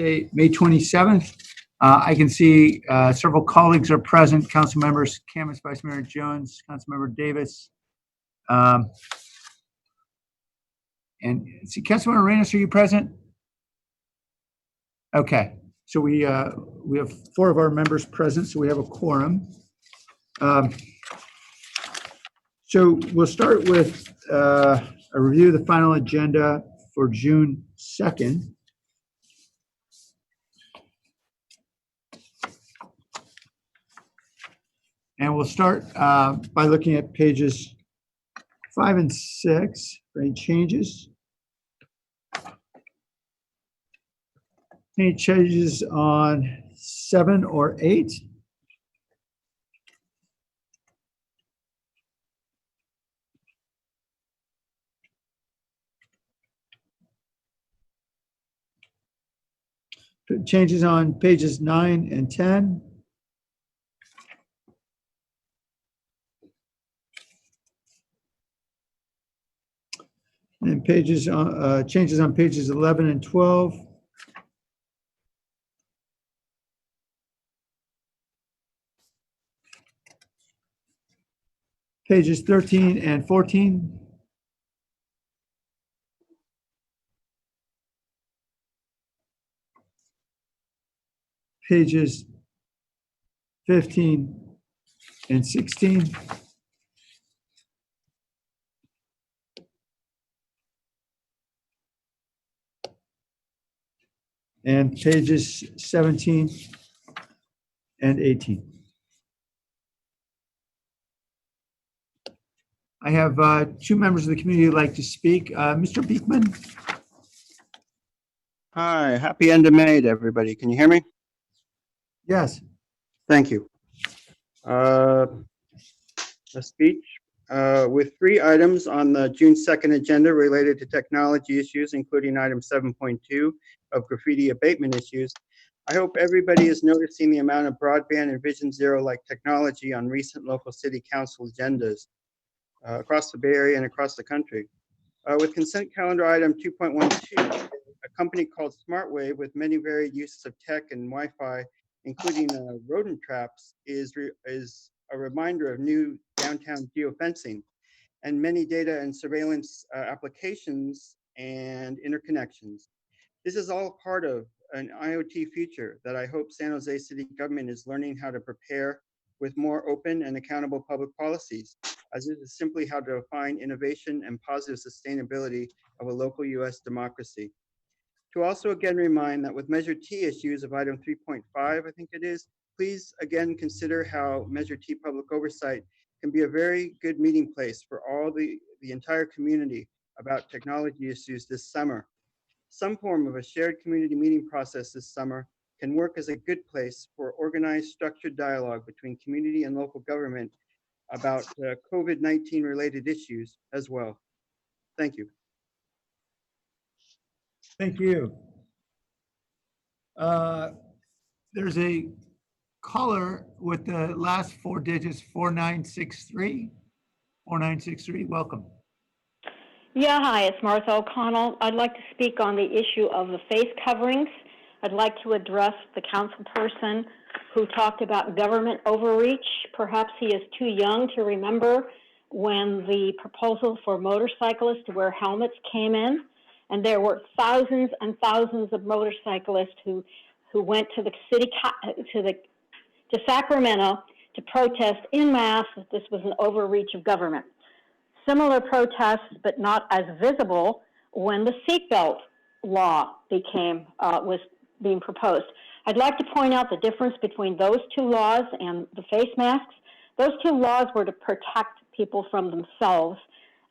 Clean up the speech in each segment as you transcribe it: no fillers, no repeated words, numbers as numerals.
Thursday, May 27th. I can see several colleagues are present, council members Camus, Vice Mayor Jones, Councilmember Davis. And see, Councilmember Reynos, are you present? Okay, so we have 4 of our members present, so we have a quorum. So we'll start with a review of the final agenda for June 2nd. And we'll start by looking at pages 5 and 6 for any changes. Any changes on 7 or 8? Changes on pages 9 and 10? And changes on pages 11 and 12? Pages 13 and 14? Pages 15 and 16? And pages 17 and 18. I have 2 members of the community who'd like to speak. Mr. Beekman? Hi, happy end of May to everybody. Can you hear me? Yes. Thank you. A speech with 3 items on the June 2nd agenda related to technology issues, including item 7.2 of graffiti abatement issues. I hope everybody is noticing the amount of broadband and Vision Zero-like technology on recent local city council agendas across the Bay Area and across the country. With consent calendar item 2.12, a company called SmartWave with many varied uses of tech and Wi-Fi, including rodent traps, is a reminder of new downtown geofencing and many data and surveillance applications and interconnections. This is all part of an IoT future that I hope San Jose City government is learning how to prepare with more open and accountable public policies, as it is simply how to define innovation and positive sustainability of a local US democracy. To also again remind that with Measure T issues of item 3.5, I think it is, please again consider how Measure T public oversight can be a very good meeting place for all the entire community about technology issues this summer. Some form of a shared community meeting process this summer can work as a good place for organized, structured dialogue between community and local government about COVID-19 related issues as well. Thank you. Thank you. There's a caller with the last 4 digits, 4963. 4963, welcome. Yeah, hi, it's Martha O'Connell. I'd like to speak on the issue of the face coverings. I'd like to address the council person who talked about government overreach. Perhaps he is too young to remember when the proposal for motorcyclists to wear helmets came in, and there were thousands and thousands of motorcyclists who went to the to Sacramento to protest en masse that this was an overreach of government. Similar protests, but not as visible, when the seatbelt law was being proposed. I'd like to point out the difference between those 2 laws and the face masks. Those 2 laws were to protect people from themselves,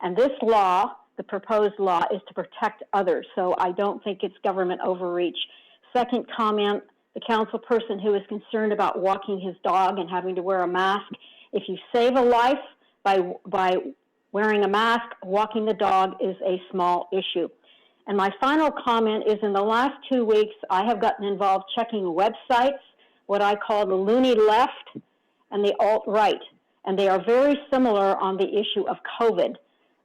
and this law, the proposed law, is to protect others. So I don't think it's government overreach. Second comment, the council person who is concerned about walking his dog and having to wear a mask. If you save a life by wearing a mask, walking the dog is a small issue. And my final comment is, in the last 2 weeks, I have gotten involved checking websites, what I call the loony left and the alt-right. And they are very similar on the issue of COVID.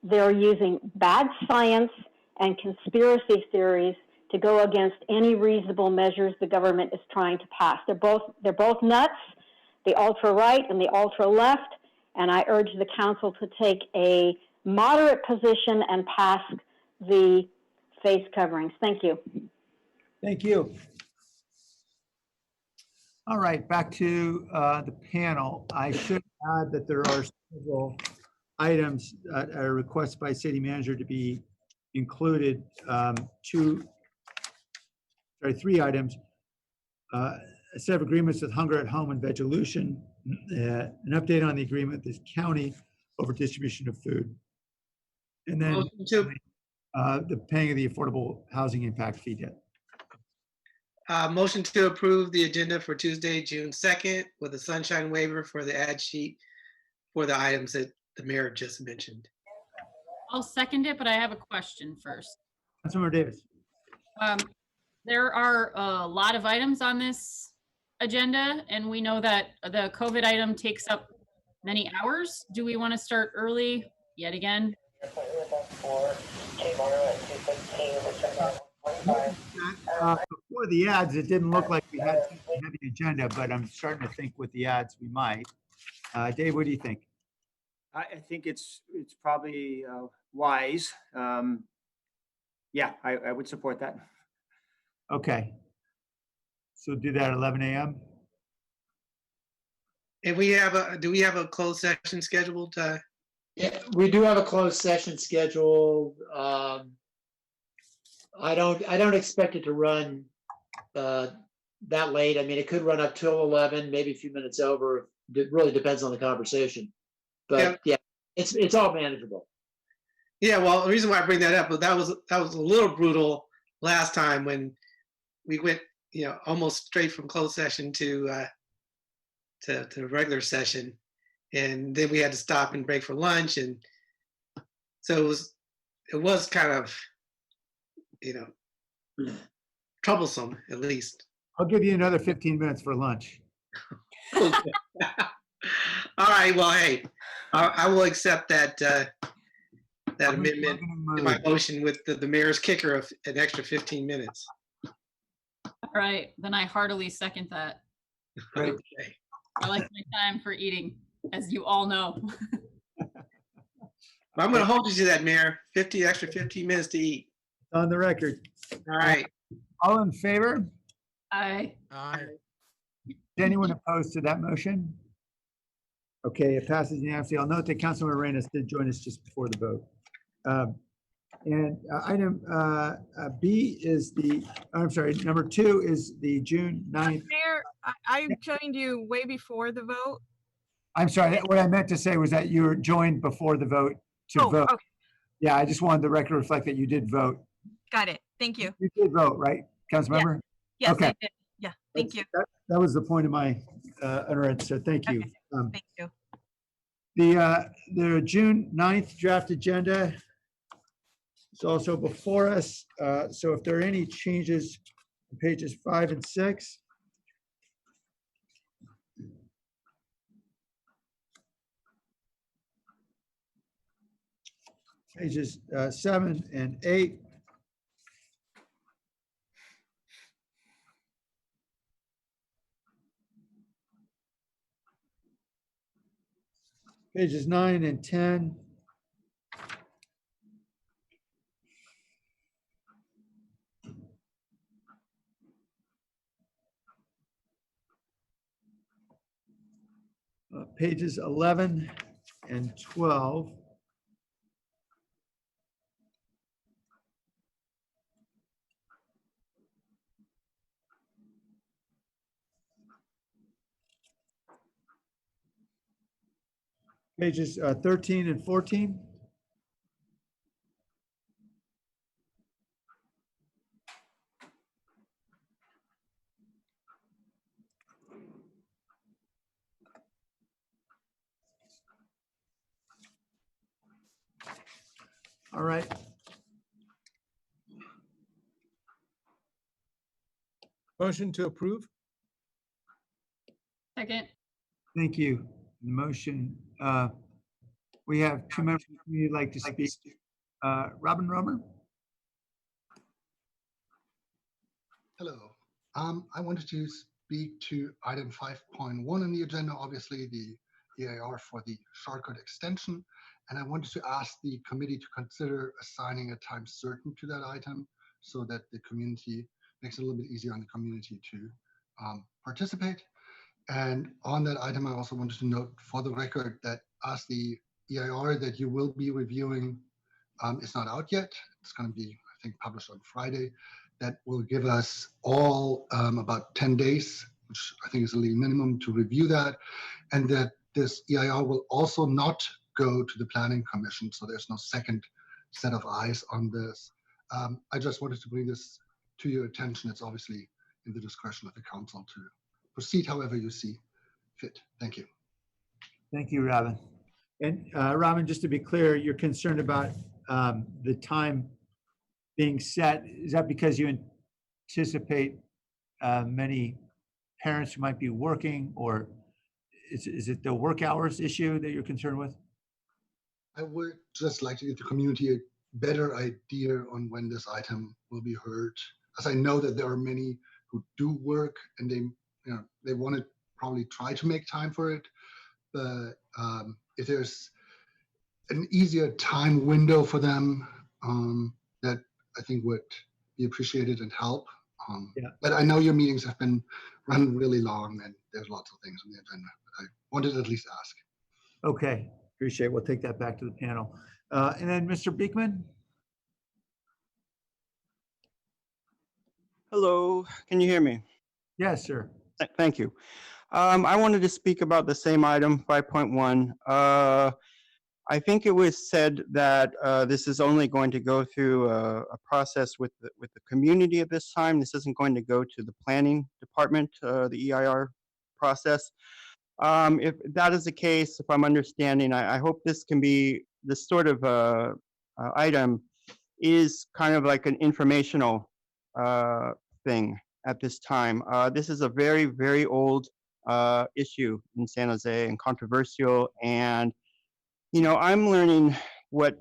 They're using bad science and conspiracy theories to go against any reasonable measures the government is trying to pass. They're both nuts, the ultra-right and the ultra-left, and I urge the council to take a moderate position and pass the face coverings. Thank you. Thank you. All right, back to the panel. I should add that there are several items that are requested by city manager to be included. Three items. A set of agreements with Hunger at Home and Vegelution, an update on the agreement with the county over distribution of food, and then the paying of the affordable housing impact fee debt. Motion to approve the agenda for Tuesday, June 2nd with a sunshine waiver for the ad sheet for the items that the mayor just mentioned. I'll second it, but I have a question first. Councilmember Davis. There are a lot of items on this agenda, and we know that the COVID item takes up many hours. Do we want to start early yet again? Before the ads, it didn't look like we had such a heavy agenda, but I'm starting to think with the ads we might. Dave, what do you think? I think it's probably wise. Yeah, I would support that. Okay. So do that at 11 a.m. And do we have a closed session scheduled? Yeah, we do have a closed session scheduled. I don't expect it to run that late. I mean, it could run up till 11, maybe a few minutes over. It really depends on the conversation. But yeah, it's all manageable. Yeah, well, the reason why I bring that up, but that was a little brutal last time when we went, almost straight from closed session to regular session, and then we had to stop and break for lunch, and so it was kind of, troublesome at least. I'll give you another 15 minutes for lunch. All right. Well, hey, I will accept that amendment to my motion with the mayor's kicker of an extra 15 minutes. All right, then I heartily second that. Great. Okay. I like my time for eating, as you all know. I'm going to hold you to that, Mayor. Extra 15 minutes to eat. On the record. All right. All in favor? Aye. Is anyone opposed to that motion? Okay, it passes unanimously. I'll note that Councilmember Arenas did join us just before the vote. And item B is number 2 is the June 9th. Mayor, I joined you way before the vote. I'm sorry, what I meant to say was that you were joined before the vote to vote. Okay, Yeah, I just wanted the record to reflect that you did vote. got it. Thank you. You did vote, right, Councilmember? Yes, Okay. I did. Yeah, thank you. That was the point of my utterance, so thank you. Okay. Thank you. The June 9th draft agenda is also before us. So if there are any changes on pages 5 and 6. Pages 7 and 8. Pages 9 and 10. Pages 11 and 12. Pages 13 and 14. All right. Motion to approve? Second. Thank you. The motion, we have 2 members who'd like to speak. Robin Romer? Hello. I wanted to speak to item 5.1 on the agenda, obviously the EIR for the shortcut extension. And I wanted to ask the committee to consider assigning a time certain to that item so that the community makes it a little bit easier on the community to participate. And on that item, I also wanted to note for the record that as the EIR that you will be reviewing is not out yet. It's going to be, I think, published on Friday. That will give us all about 10 days, which I think is a legal minimum to review that. And that this EIR will also not go to the Planning Commission. So there's no second set of eyes on this. I just wanted to bring this to your attention. It's obviously in the discretion of the council to proceed however you see fit. Thank you. Thank you, Robin. And Robin, just to be clear, you're concerned about the time being set. Is that because you anticipate many parents who might be working, or is it the work hours issue that you're concerned with? I would just like to give the community a better idea on when this item will be heard, as I know that there are many who do work and they want to probably try to make time for it. But if there's an easier time window for them, that I think would be appreciated and help. Yeah. But I know your meetings have been run really long and there's lots of things on the agenda. But I wanted to at least ask. Okay, appreciate it. We'll take that back to the panel. And then Mr. Beekman? Hello, can you hear me? Yes, sir. Thank you. I wanted to speak about the same item, 5.1. I think it was said that this is only going to go through a process with the community at this time. This isn't going to go to the planning department, the EIR process. If that is the case, if I'm understanding, I hope this can be, this sort of item is kind of like an informational thing at this time. This is a very, very old issue in San Jose and controversial, and you know, I'm learning what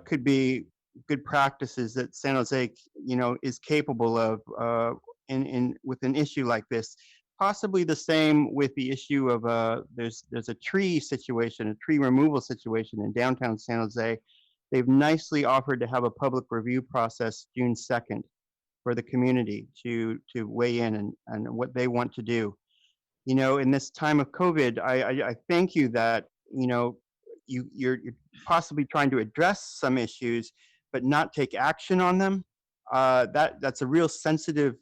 could be good practices that San Jose, you know, is capable of with an issue like this. Possibly the same with the issue of there's a tree situation, a tree removal situation in downtown San Jose. They've nicely offered to have a public review process June 2nd for the community to weigh in and what they want to do. You know, in this time of COVID, I thank you that, you know, you're possibly trying to address some issues, but not take action on them. That's a real sensitive,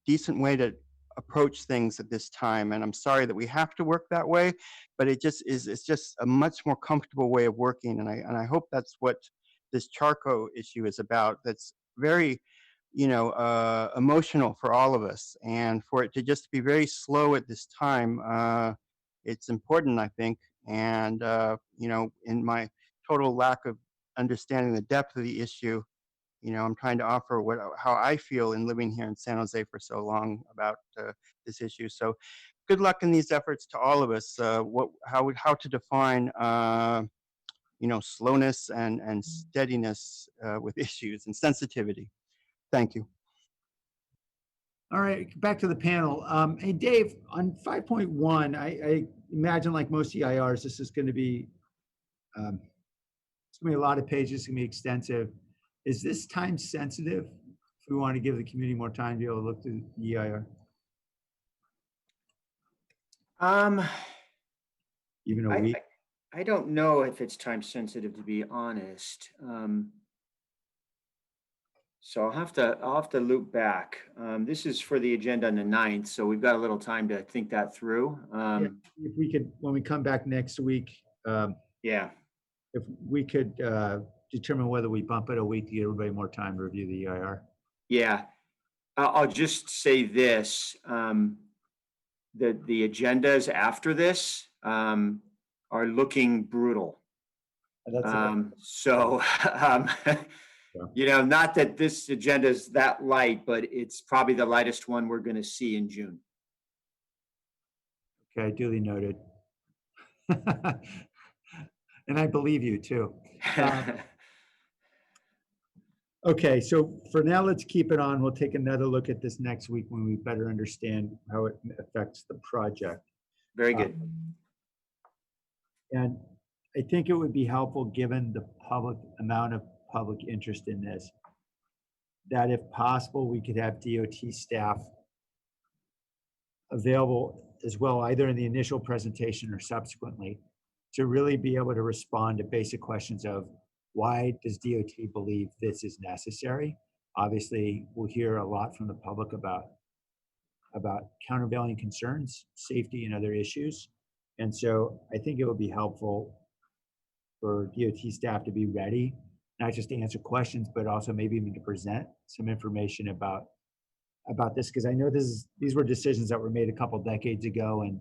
decent way to approach things at this time. And I'm sorry that we have to work that way, but it's just a much more comfortable way of working. And I hope that's what this Charco issue is about. That's very, you know, emotional for all of us, and for it to just be very slow at this time, it's important, I think. And you know, in my total lack of understanding the depth of the issue, you know, I'm trying to offer how I feel in living here in San Jose for so long about this issue. So good luck in these efforts to all of us. How to define you know, slowness and steadiness with issues and sensitivity. Thank you. All right, back to the panel. Hey, Dave, on 5.1, I imagine, like most EIRs, this is going to be it's going to be a lot of pages. It's going to be extensive. Is this time sensitive? If we want to give the community more time to be able to look through the EIR, even a week. I don't know if it's time sensitive, to be honest. So I'll have to loop back. This is for the agenda on the 9th, so we've got a little time to think that through. Yeah, if we could, when we come back next week, Yeah. if we could determine whether we bump it a week to give everybody more time to review the EIR. Yeah. I'll just say this, the agendas after this are looking brutal. So, you know, not that this agenda is that light, but it's probably the lightest one we're going to see in June. Okay, duly noted. And I believe you too. Okay, so for now, let's keep it on. We'll take another look at this next week when we better understand how it affects the project. Very good. And I think it would be helpful, given the amount of public interest in this, that if possible, we could have DOT staff available as well, either in the initial presentation or subsequently, to really be able to respond to basic questions of why does DOT believe this is necessary? Obviously, we'll hear a lot from the public about countervailing concerns, safety, and other issues. And so I think it would be helpful for DOT staff to be ready, not just to answer questions, but also maybe even to present some information about this, because I know these were decisions that were made a couple decades ago, and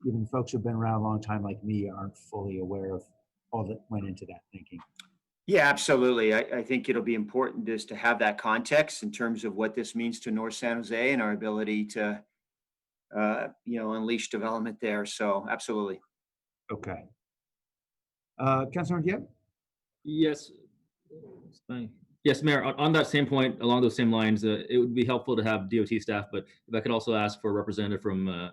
even folks who've been around a long time like me aren't fully aware of all that went into that thinking. Yeah, absolutely. I think it'll be important just to have that context in terms of what this means to North San Jose and our ability to, unleash development there. So absolutely. Okay. Councilor Gibb? Yes. Fine. Yes, Mayor, on that same point, along those same lines, it would be helpful to have DOT staff, but if I could also ask for a representative from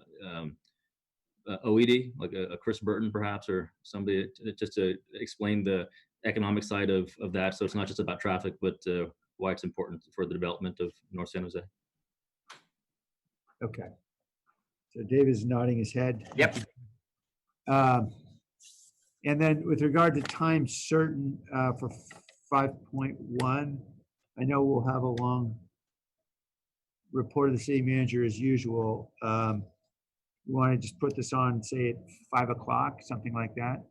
OED, like a Chris Burton perhaps, or somebody just to explain the economic side of that. So it's not just about traffic, but why it's important for the development of North San Jose. Okay. So Dave is nodding his head. Yep. And then with regard to time certain for 5.1, I know we'll have a long report of the city manager as usual. You want to just put this on, say at 5 o'clock, something like that?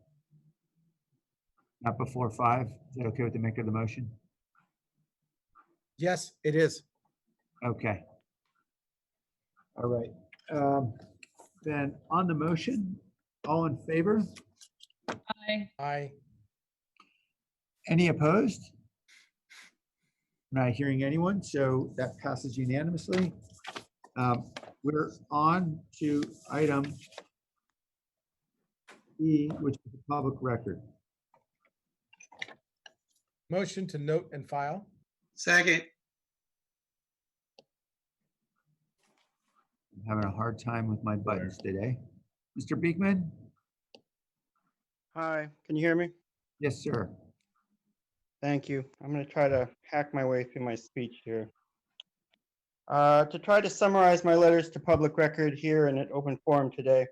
Not before 5? Is that okay with the maker of the motion? Yes, it is. Okay. All right. Then on the motion, all in favor? Aye. Aye. Any opposed? Not hearing anyone, so that passes unanimously. We're on to item E, which is the public record. Motion to note and file. Second. I'm having a hard time with my buttons today. Mr. Beekman? Hi, can you hear me? Yes, sir. Thank you. I'm going to try to hack my way through my speech here. To try to summarize my letters to public record here in an open forum today,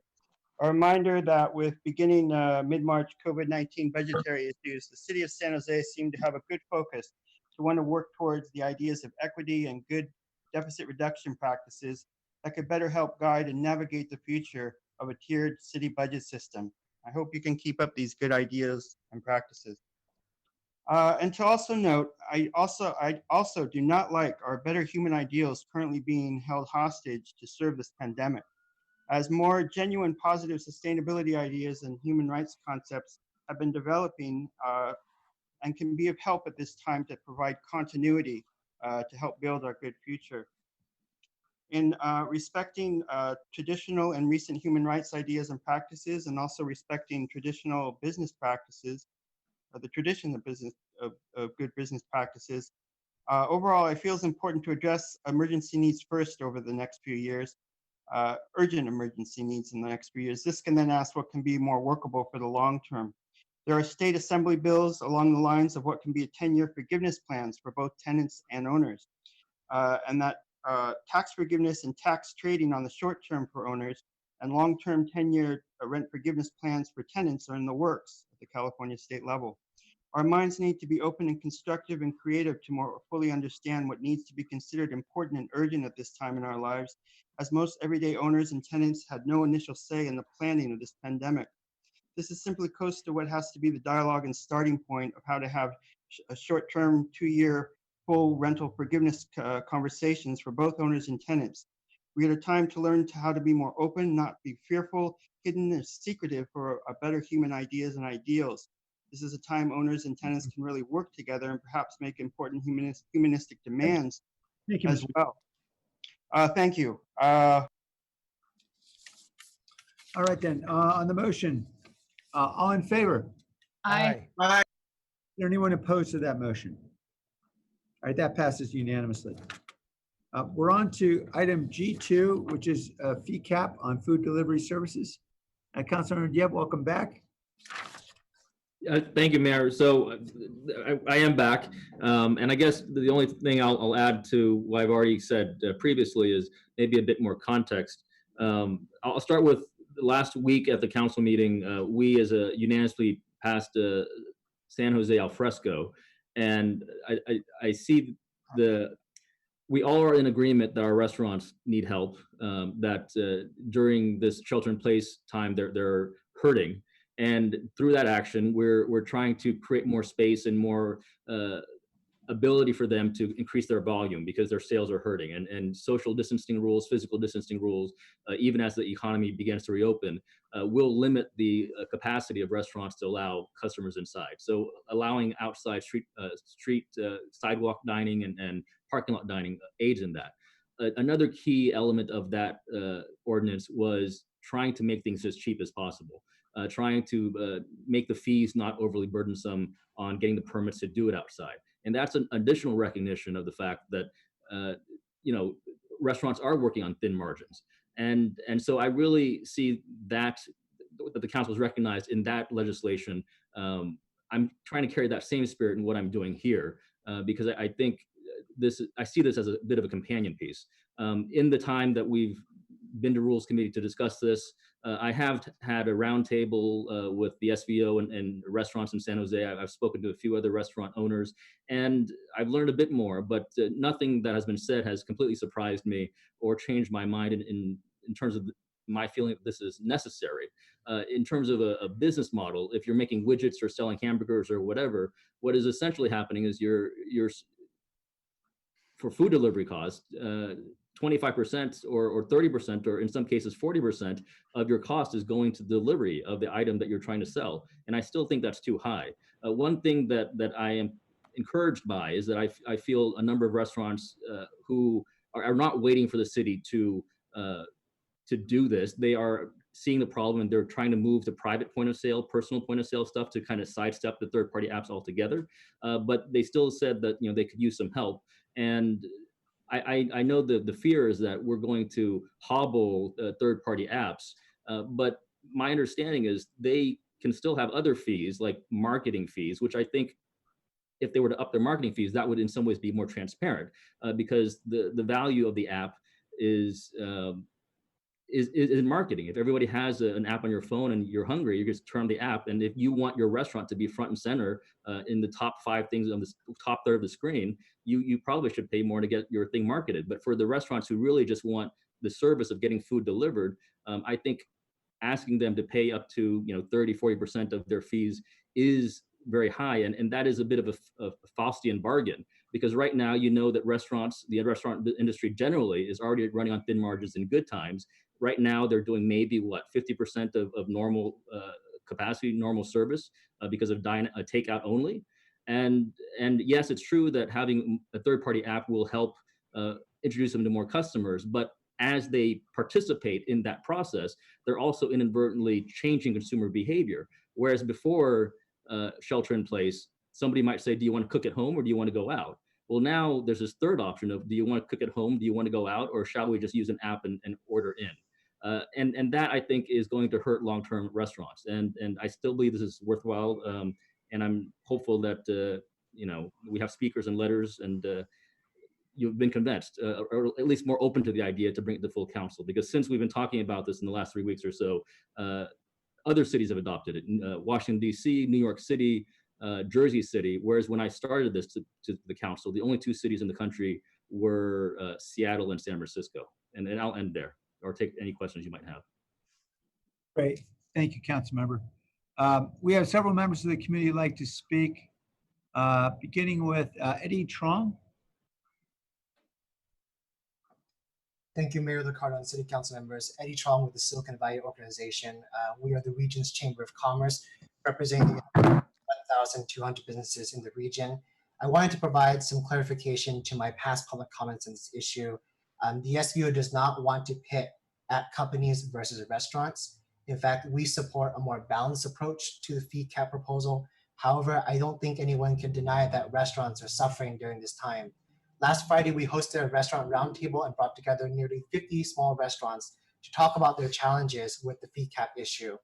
a reminder that with beginning mid-March COVID-19 budgetary issues, the city of San Jose seemed to have a good focus to want to work towards the ideas of equity and good deficit reduction practices that could better help guide and navigate the future of a tiered city budget system. I hope you can keep up these good ideas and practices. And to also note, I also do not like our better human ideals currently being held hostage to serve this pandemic, as more genuine positive sustainability ideas and human rights concepts have been developing and can be of help at this time to provide continuity to help build our good future. In respecting traditional and recent human rights ideas and practices, and also respecting traditional business practices, the tradition of good business practices. Overall, I feel it's important to address emergency needs first over the next few years, urgent emergency needs in the next few years. This can then ask what can be more workable for the long term. There are state assembly bills along the lines of what can be a 10-year forgiveness plans for both tenants and owners, and that tax forgiveness and tax trading on the short term for owners and long-term 10-year rent forgiveness plans for tenants are in the works at the California state level. Our minds need to be open and constructive and creative to more fully understand what needs to be considered important and urgent at this time in our lives, as most everyday owners and tenants had no initial say in the planning of this pandemic. This is simply close to what has to be the dialogue and starting point of how to have a short-term 2-year full rental forgiveness conversations for both owners and tenants. We had a time to learn how to be more open, not be fearful, hidden, or secretive for a better human ideas and ideals. This is a time owners and tenants can really work together and perhaps make important humanistic demands as well. Thank you. All right then, on the motion, all in favor? Aye. Is there anyone opposed to that motion? right, that passes unanimously. We're on to item G2, which is a fee cap on food delivery services. Councilmember Diab, welcome back. Thank you, Mayor. So I am back. And I guess the only thing I'll add to what I've already said previously is maybe a bit more context. I'll start with last week at the council meeting, we as a unanimously passed San Jose al fresco. And I see we all are in agreement that our restaurants need help, that during this shelter in place time, they're hurting. And through that action, we're trying to create more space and more ability for them to increase their volume because their sales are hurting. And social distancing rules, physical distancing rules, even as the economy begins to reopen, will limit the capacity of restaurants to allow customers inside. So allowing outside street sidewalk dining and parking lot dining aids in that. Another key element of that ordinance was trying to make things as cheap as possible. Trying to make the fees not overly burdensome on getting the permits to do it outside. And that's an additional recognition of the fact that, restaurants are working on thin margins. And so I really see that the council has recognized in that legislation. I'm trying to carry that same spirit in what I'm doing here, because I think I see this as a bit of a companion piece. In the time that we've been to Rules Committee to discuss this, I have had a roundtable with the SVO and restaurants in San Jose. I've spoken to a few other restaurant owners, and I've learned a bit more, but nothing that has been said has completely surprised me or changed my mind in terms of my feeling that this is necessary. In terms of a business model, if you're making widgets or selling hamburgers or whatever, what is essentially happening is you're for food delivery costs, 25% or 30%, or in some cases 40% of your cost is going to delivery of the item that you're trying to sell. And I still think that's too high. One thing that I am encouraged by is that I feel a number of restaurants who are not waiting for the city to do this. They are seeing the problem and they're trying to move to private point of sale, personal point of sale stuff to kind of sidestep the third-party apps altogether. But they still said that they could use some help. And I know the fear is that we're going to hobble third-party apps, but my understanding is they can still have other fees like marketing fees, which I think if they were to up their marketing fees, that would in some ways be more transparent, because the value of the app is in marketing. If everybody has an app on your phone and you're hungry, you just turn on the app. And if you want your restaurant to be front and center in the top 5 things on the top third of the screen, you probably should pay more to get your thing marketed. But for the restaurants who really just want the service of getting food delivered, I think asking them to pay up to 30-40% of their fees is very high. And that is a bit of a Faustian bargain, because right now, that the restaurant industry generally is already running on thin margins in good times. Right now, they're doing maybe 50% of normal capacity, normal service because of takeout only. And yes, it's true that having a third-party app will help introduce them to more customers. But as they participate in that process, they're also inadvertently changing consumer behavior. Whereas before shelter in place, somebody might say, do you want to cook at home or do you want to go out? Well, now there's this third option of, do you want to cook at home? Do you want to go out? Or shall we just use an app and order in? And that, I think, is going to hurt long-term restaurants. And I still believe this is worthwhile. And I'm hopeful that, we have speakers and letters and you've been convinced, or at least more open to the idea to bring it to full council. Because since we've been talking about this in the last 3 weeks or so, other cities have adopted it. Washington, D.C., New York City, Jersey City. Whereas when I started this to the council, the only 2 cities in the country were Seattle and San Francisco. And I'll end there, or take any questions you might have. Great. Thank you, Councilmember. We have several members of the committee who'd like to speak, beginning with Eddie Trong. Thank you, Mayor Liccardo and City Council members. Eddie Trong with the Silicon Valley Organization. We are the region's Chamber of Commerce, representing 1,200 businesses in the region. I wanted to provide some clarification to my past public comments on this issue. The SVO does not want to pit at companies versus restaurants. In fact, we support a more balanced approach to the fee cap proposal. However, I don't think anyone can deny that restaurants are suffering during this time. Last Friday, we hosted a restaurant roundtable and brought together nearly 50 small restaurants to talk about their challenges with the fee cap issue.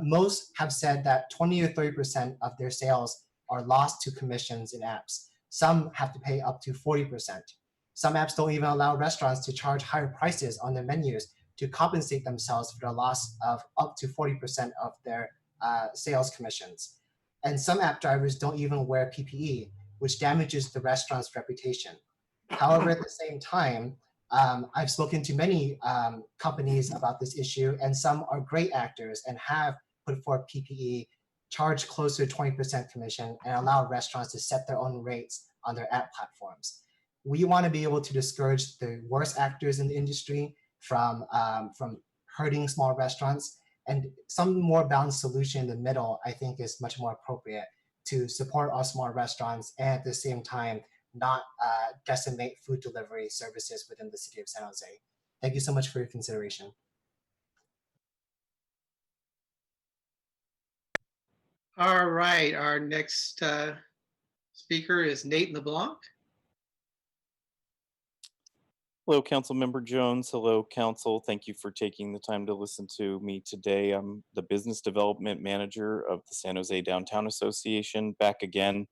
Most have said that 20 or 30% of their sales are lost to commissions in apps. Some have to pay up to 40%. Some apps don't even allow restaurants to charge higher prices on their menus to compensate themselves for the loss of up to 40% of their sales commissions. And some app drivers don't even wear PPE, which damages the restaurant's reputation. However, at the same time, I've spoken to many companies about this issue, and some are great actors and have put forth PPE, charge closer to 20% commission, and allow restaurants to set their own rates on their app platforms. We want to be able to discourage the worst actors in the industry from hurting small restaurants, and some more balanced solution in the middle, I think, is much more appropriate to support our small restaurants and at the same time not decimate food delivery services within the city of San Jose. Thank you so much for your consideration. All right, our next speaker is Nate LeBlanc. Hello, Councilmember Jones. Hello, Council. Thank you for taking the time to listen to me today. I'm the Business Development Manager of the San Jose Downtown Association, back again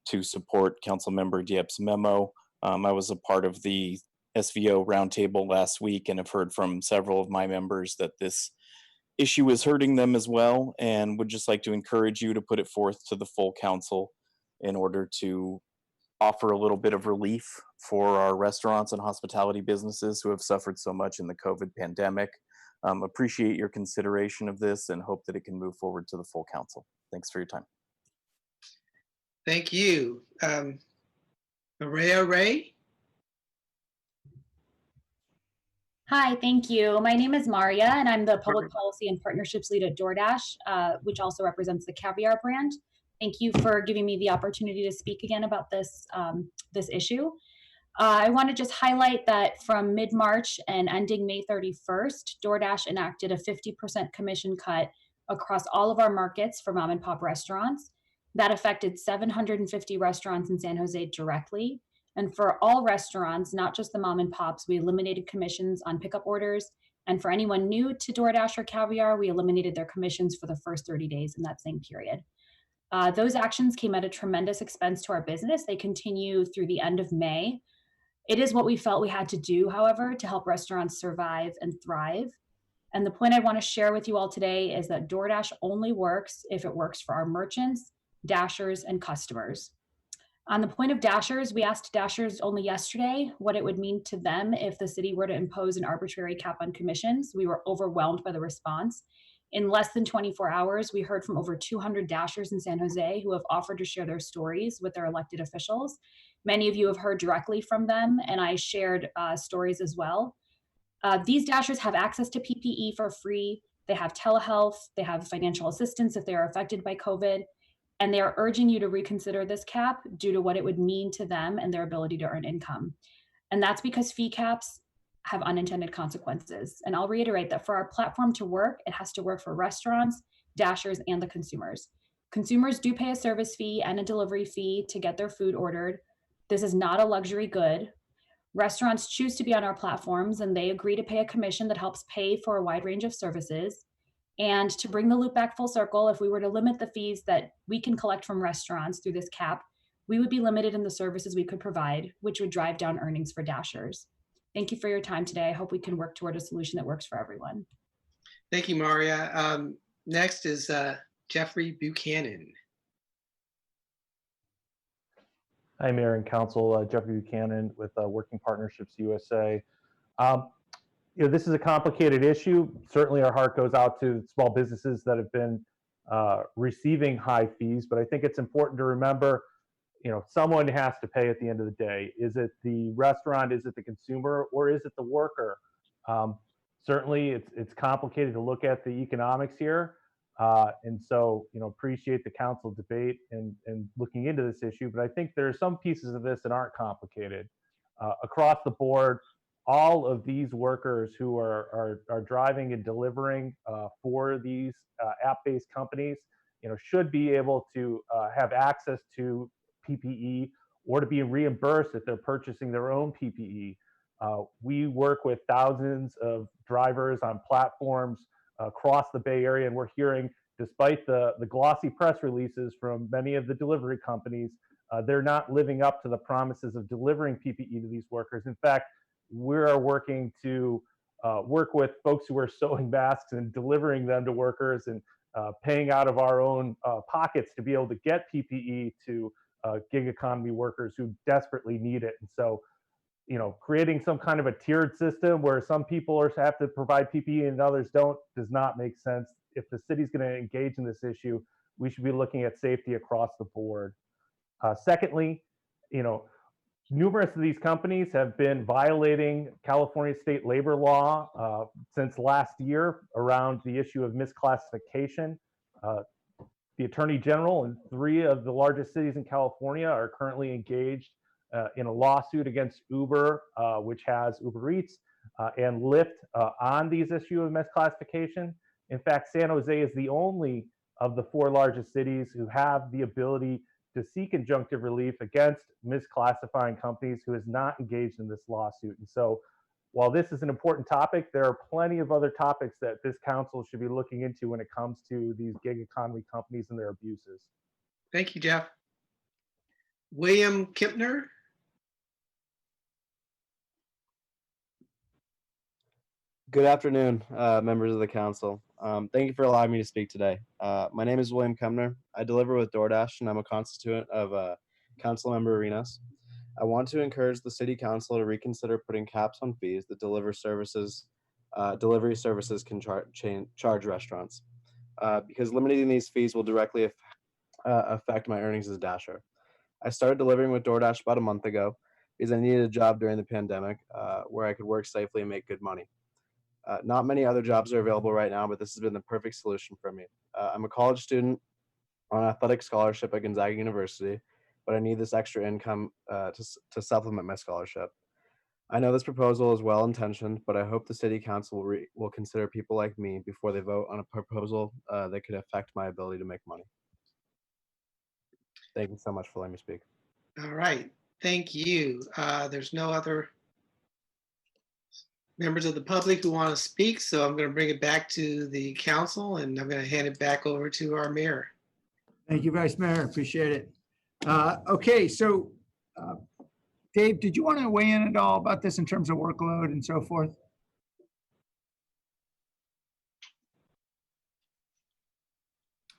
to support Councilmember Diep's memo. I was a part of the SVO roundtable last week and have heard from several of my members that this issue is hurting them as well, and would just like to encourage you to put it forth to the full council in order to offer a little bit of relief for our restaurants and hospitality businesses who have suffered so much in the COVID pandemic. Appreciate your consideration of this and hope that it can move forward to the full council. Thanks for your time. Thank you. Maria Ray. Hi, thank you. My name is Maria, and I'm the Public Policy and Partnerships Lead at DoorDash, which also represents the Caviar brand. Thank you for giving me the opportunity to speak again about this, this issue. I want to just highlight that from mid-March and ending May 31st, DoorDash enacted a 50% commission cut across all of our markets for mom and pop restaurants. That affected 750 restaurants in San Jose directly. And for all restaurants, not just the mom and pops, we eliminated commissions on pickup orders. And for anyone new to DoorDash or Caviar, we eliminated their commissions for the first 30 days in that same period. Those actions came at a tremendous expense to our business. They continue through the end of May. It is what we felt we had to do, however, to help restaurants survive and thrive. And the point I want to share with you all today is that DoorDash only works if it works for our merchants, Dashers, and customers. On the point of Dashers, we asked Dashers only yesterday what it would mean to them if the city were to impose an arbitrary cap on commissions. We were overwhelmed by the response. In less than 24 hours, we heard from over 200 Dashers in San Jose who have offered to share their stories with their elected officials. Many of you have heard directly from them, and I shared stories as well. These Dashers have access to PPE for free. They have telehealth. They have financial assistance if they are affected by COVID. And they are urging you to reconsider this cap due to what it would mean to them and their ability to earn income. And that's because fee caps have unintended consequences. And I'll reiterate that for our platform to work, it has to work for restaurants, Dashers, and the consumers. Consumers do pay a service fee and a delivery fee to get their food ordered. This is not a luxury good. Restaurants choose to be on our platforms, and they agree to pay a commission that helps pay for a wide range of services. And to bring the loop back full circle, if we were to limit the fees that we can collect from restaurants through this cap, we would be limited in the services we could provide, which would drive down earnings for Dashers. Thank you for your time today. I hope we can work toward a solution that works for everyone. Thank you, Maria. Next is Jeffery Buchanan. Hi, Mayor and Council. Jeffery Buchanan with Working Partnerships USA. This is a complicated issue. Certainly our heart goes out to small businesses that have been receiving high fees, but I think it's important to remember, someone has to pay at the end of the day. Is it the restaurant, is it the consumer, or is it the worker? Certainly it's complicated to look at the economics here. And so, appreciate the council debate and looking into this issue, but I think there are some pieces of this that aren't complicated. Across the board, all of these workers who are driving and delivering for these app-based companies should be able to have access to PPE or to be reimbursed if they're purchasing their own PPE. We work with thousands of drivers on platforms across the Bay Area, and we're hearing, despite the glossy press releases from many of the delivery companies, they're not living up to the promises of delivering PPE to these workers. In fact, we're working to work with folks who are sewing masks and delivering them to workers, and paying out of our own pockets to be able to get PPE to gig economy workers who desperately need it. And so, creating some kind of a tiered system where some people have to provide PPE and others don't does not make sense. If the city's going to engage in this issue, we should be looking at safety across the board. Secondly, numerous of these companies have been violating California state labor law since last year around the issue of misclassification. The Attorney General in 3 of the largest cities in California are currently engaged in a lawsuit against Uber, which has Uber Eats and Lyft on these issues of misclassification. In fact, San Jose is the only of the 4 largest cities who have the ability to seek injunctive relief against misclassifying companies who has not engaged in this lawsuit. And so, while this is an important topic, there are plenty of other topics that this council should be looking into when it comes to these gig economy companies and their abuses. Thank you, Jeff. William Kipner. Good afternoon, members of the council. Thank you for allowing me to speak today. My name is William Kemner. I deliver with DoorDash, and I'm a constituent of Councilmember Arenas. I want to encourage the city council to reconsider putting caps on fees that delivery services can charge restaurants, because limiting these fees will directly affect my earnings as a Dasher. I started delivering with DoorDash about a month ago because I needed a job during the pandemic where I could work safely and make good money. Not many other jobs are available right now, but this has been the perfect solution for me. I'm a college student on athletic scholarship at Gonzaga University, but I need this extra income to supplement my scholarship. I know this proposal is well-intentioned, but I hope the city council will consider people like me before they vote on a proposal that could affect my ability to make money. Thank you so much for letting me speak. All right, thank you. There's no other members of the public who want to speak, so I'm going to bring it back to the council, and I'm going to hand it back over to our mayor. Thank you, Vice Mayor. Appreciate it. Okay, so Dave, did you want to weigh in at all about this in terms of workload and so forth?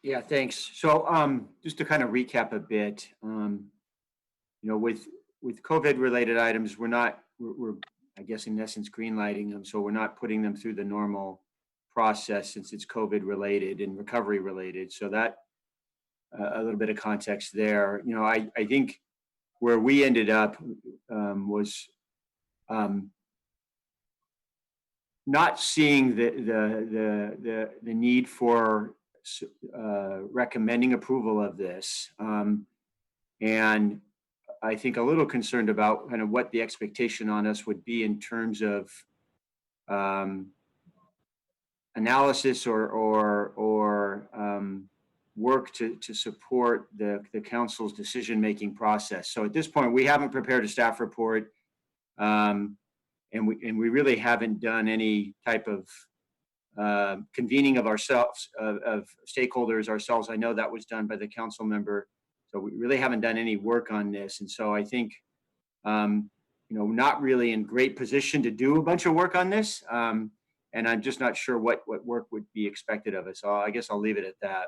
Yeah, thanks. So just to kind of recap a bit, with COVID related items, we're I guess in essence greenlighting them, so we're not putting them through the normal process since it's COVID related and recovery related. So that a little bit of context there. I think where we ended up was not seeing the need for recommending approval of this, and I think a little concerned about kind of what the expectation on us would be in terms of analysis or work to support the council's decision-making process. So at this point, we haven't prepared a staff report, and we really haven't done any type of convening of ourselves, of stakeholders ourselves. I know that was done by the council member. So we really haven't done any work on this. And so I think, not really in great position to do a bunch of work on this. And I'm just not sure what work would be expected of us. So I guess I'll leave it at that.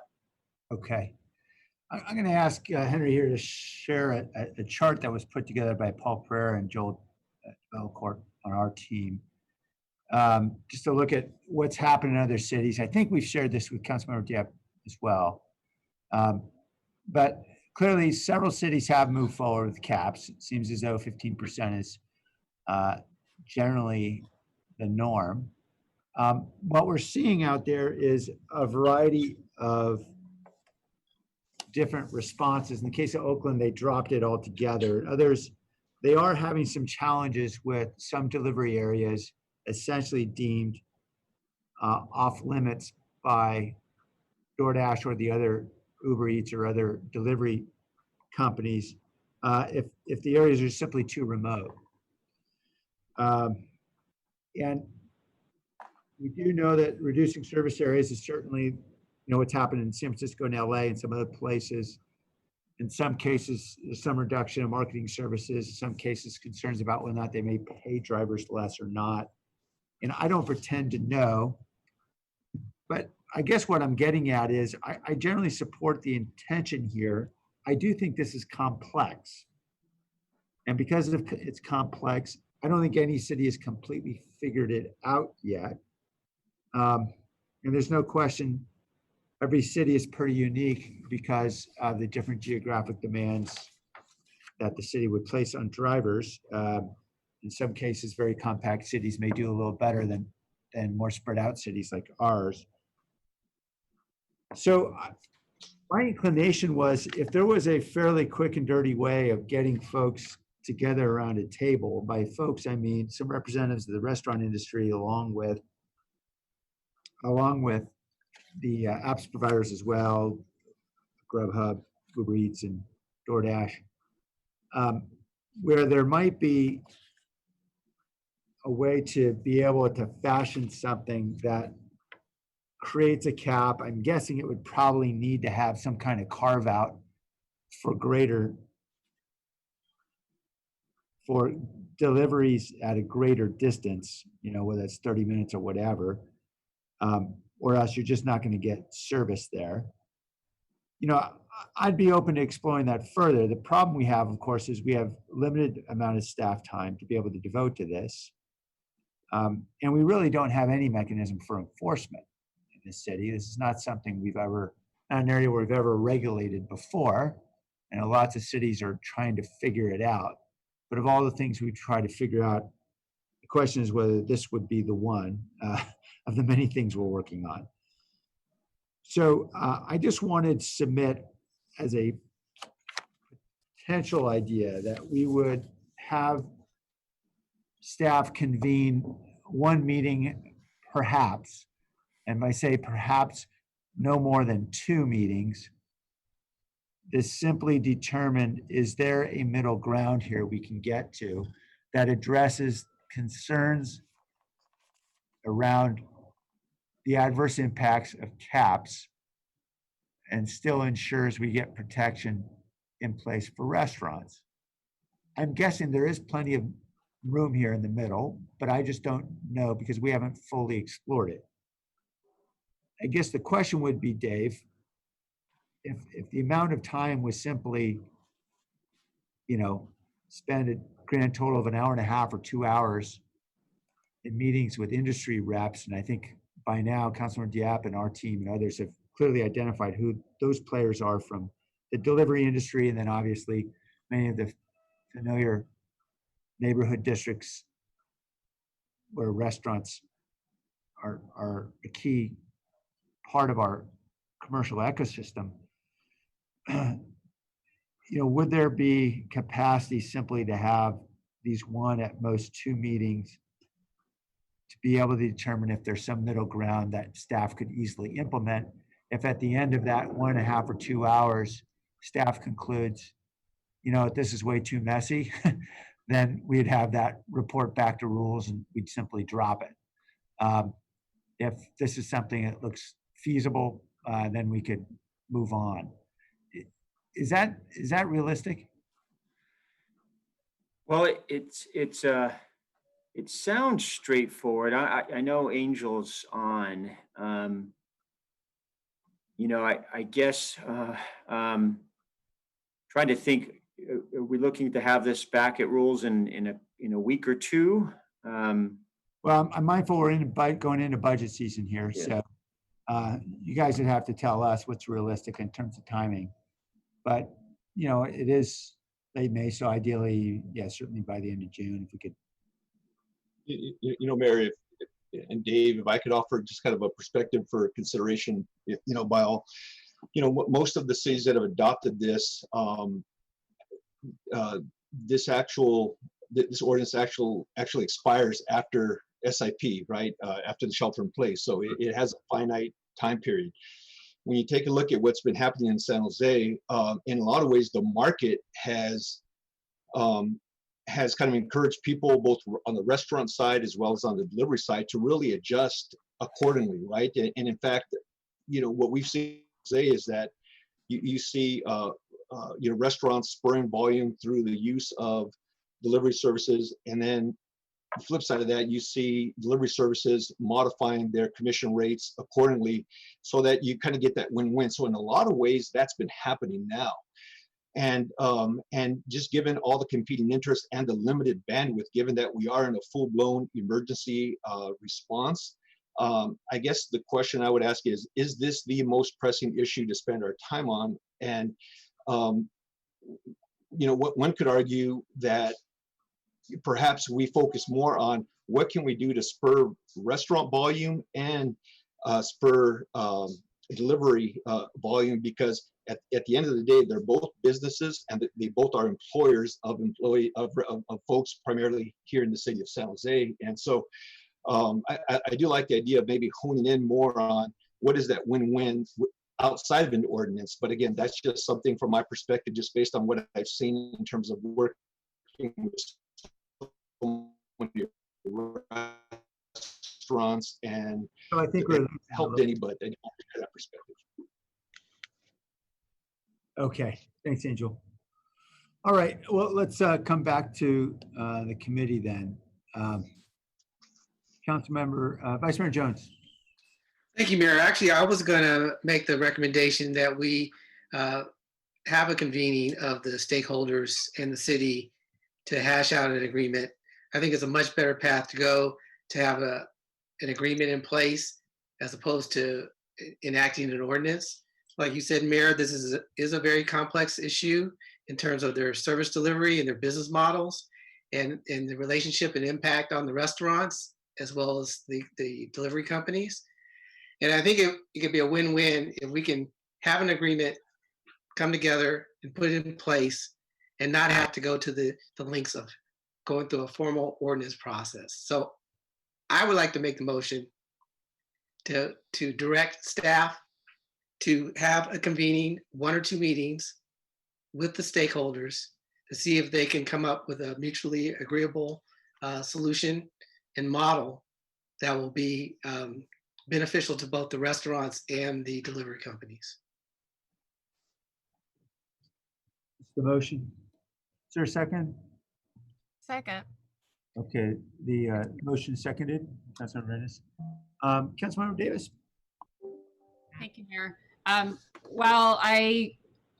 Okay. I'm going to ask Henry here to share a chart that was put together by Paul Pereira and Joel Belcourt on our team. Just to look at what's happened in other cities. I think we've shared this with Councilmember Diep as well. But clearly, several cities have moved forward with caps. It seems as though 15% is generally the norm. What we're seeing out there is a variety of different responses. In the case of Oakland, they dropped it altogether. Others, they are having some challenges with some delivery areas essentially deemed off limits by DoorDash or the other Uber Eats or other delivery companies if the areas are simply too remote. And we do know that reducing service areas is certainly, what's happened in San Francisco and LA and some other places. In some cases, there's some reduction in marketing services. In some cases, concerns about whether or not they may pay drivers less or not. And I don't pretend to know, but I guess what I'm getting at is I generally support the intention here. I do think this is complex. And because it's complex, I don't think any city has completely figured it out yet. And there's no question every city is pretty unique because of the different geographic demands that the city would place on drivers. In some cases, very compact cities may do a little better than more spread out cities like ours. So my inclination was if there was a fairly quick and dirty way of getting folks together around a table, by folks, I mean some representatives of the restaurant industry along with the apps providers as well, Grubhub, Uber Eats, and DoorDash, where there might be a way to be able to fashion something that creates a cap. I'm guessing it would probably need to have some kind of carve out for deliveries at a greater distance, whether it's 30 minutes or whatever, or else you're just not going to get service there. I'd be open to exploring that further. The problem we have, of course, is we have limited amount of staff time to be able to devote to this. And we really don't have any mechanism for enforcement in this city. This is not something not an area where we've ever regulated before. And lots of cities are trying to figure it out. But of all the things we try to figure out, the question is whether this would be the one of the many things we're working on. So I just wanted to submit as a potential idea that we would have staff convene one meeting perhaps, and by say perhaps no more than 2 meetings, to simply determine, is there a middle ground here we can get to that addresses concerns around the adverse impacts of caps and still ensures we get protection in place for restaurants. I'm guessing there is plenty of room here in the middle, but I just don't know because we haven't fully explored it. I guess the question would be, Dave, if the amount of time was simply, spend a grand total of an hour and a half or 2 hours in meetings with industry reps, and I think by now Councilor Diap and our team and others have clearly identified who those players are from the delivery industry, and then obviously many of the familiar neighborhood districts where restaurants are a key part of our commercial ecosystem. Would there be capacity simply to have these 1 at most 2 meetings to be able to determine if there's some middle ground that staff could easily implement? If at the end of that 1.5 or 2 hours, staff concludes, this is way too messy, then we'd have that report back to rules and we'd simply drop it. If this is something that looks feasible, then we could move on. Is that realistic? Well, it sounds straightforward. I know Angel's on. I guess trying to think. Are we looking to have this back at rules in a week or 2? Well, I'm mindful we're going into budget season here, Yeah. so you guys would have to tell us what's realistic in terms of timing. But it is late May, so ideally, certainly by the end of June, if we could. Mary and Dave, if I could offer just kind of a perspective for consideration, by all, most of the cities that have adopted this, this ordinance actually expires after SIP, right? After the shelter in place. So it has a finite time period. when you take a look at what's been happening in San Jose, in a lot of ways, the market has kind of encouraged people both on the restaurant side as well as on the delivery side to really adjust accordingly, right? And in fact, what we've seen today is that you see restaurants spurring volume through the use of delivery services, and then the flip side of that, you see delivery services modifying their commission rates accordingly, so that you kind of get that win-win. So in a lot of ways, that's been happening now. And just given all the competing interests and the limited bandwidth, given that we are in a full-blown emergency response, I guess the question I would ask is this the most pressing issue to spend our time on? And what one could argue that perhaps we focus more on what can we do to spur restaurant volume and spur delivery volume, because at the end of the day, they're both businesses and they both are employers of folks primarily here in the city of San Jose. And so I do like the idea of maybe honing in more on what is that win-win outside of an ordinance. But again, that's just something from my perspective, just based on what I've seen in terms of working with restaurants, and So I think it we're helped anybody from that perspective. okay. Thanks, Angel. All right. Well, let's come back to the committee then. Councilmember, Vice Mayor Jones. Thank you, Mayor. Actually, I was going to make the recommendation that we have a convening of the stakeholders in the city to hash out an agreement. I think it's a much better path to go to have an agreement in place as opposed to enacting an ordinance. Like you said, Mayor, this is a very complex issue in terms of their service delivery and their business models, and the relationship and impact on the restaurants as well as the delivery companies. And I think it could be a win-win if we can have an agreement, come together and put it in place, and not have to go to the lengths of going through a formal ordinance process. So I would like to make the motion to direct staff to have a convening 1 or 2 meetings with the stakeholders to see if they can come up with a mutually agreeable solution and model that will be beneficial to both the restaurants and the delivery companies. It's the motion. Is there a second? Second. Okay, the motion is seconded. Councilmember Rennes. Councilmember Davis. Thank you, Mayor. While I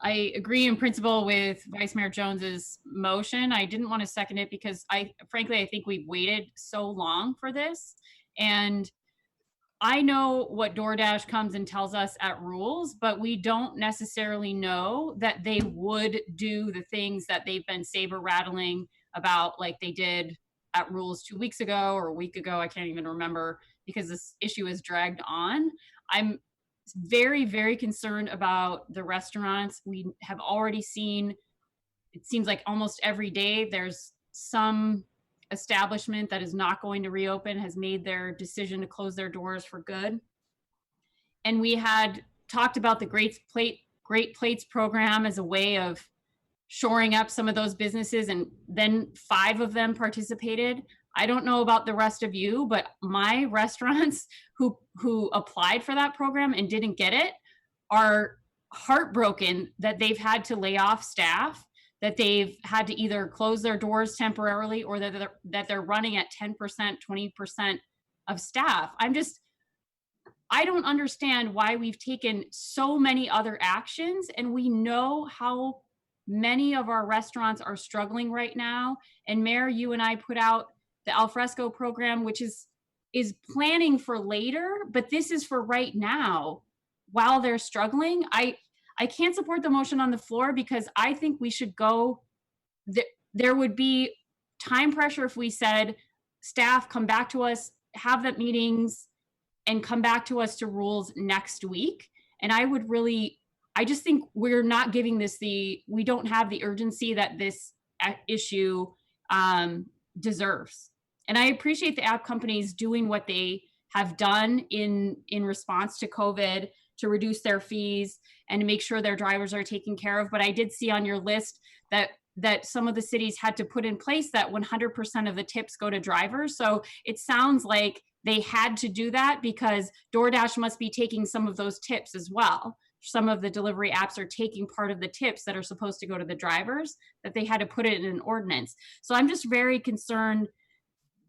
agree in principle with Vice Mayor Jones's motion, I didn't want to second it because frankly, I think we've waited so long for this. And I know what DoorDash comes and tells us at rules, but we don't necessarily know that they would do the things that they've been saber rattling about, like they did at rules 2 weeks ago or a week ago. I can't even remember because this issue is dragged on. I'm very, very concerned about the restaurants. We have already seen, it seems like almost every day there's some establishment that is not going to reopen, has made their decision to close their doors for good. And we had talked about the Great Plates program as a way of shoring up some of those businesses, and then 5 of them participated. I don't know about the rest of you, but my restaurants who applied for that program and didn't get it are heartbroken that they've had to lay off staff, that they've had to either close their doors temporarily or that they're running at 10%, 20% of staff. I don't understand why we've taken so many other actions, and we know how many of our restaurants are struggling right now. And Mayor, you and I put out the Alfresco program, which is planning for later, but this is for right now while they're struggling. I can't support the motion on the floor because I think we should go, there would be time pressure if we said, staff, come back to us, have that meetings and come back to us to rules next week. And I just think we're not giving this we don't have the urgency that this issue deserves. And I appreciate the app companies doing what they have done in response to COVID to reduce their fees and to make sure their drivers are taken care of. But I did see on your list that some of the cities had to put in place that 100% of the tips go to drivers. So it sounds like they had to do that because DoorDash must be taking some of those tips as well. Some of the delivery apps are taking part of the tips that are supposed to go to the drivers, that they had to put it in an ordinance. So I'm just very concerned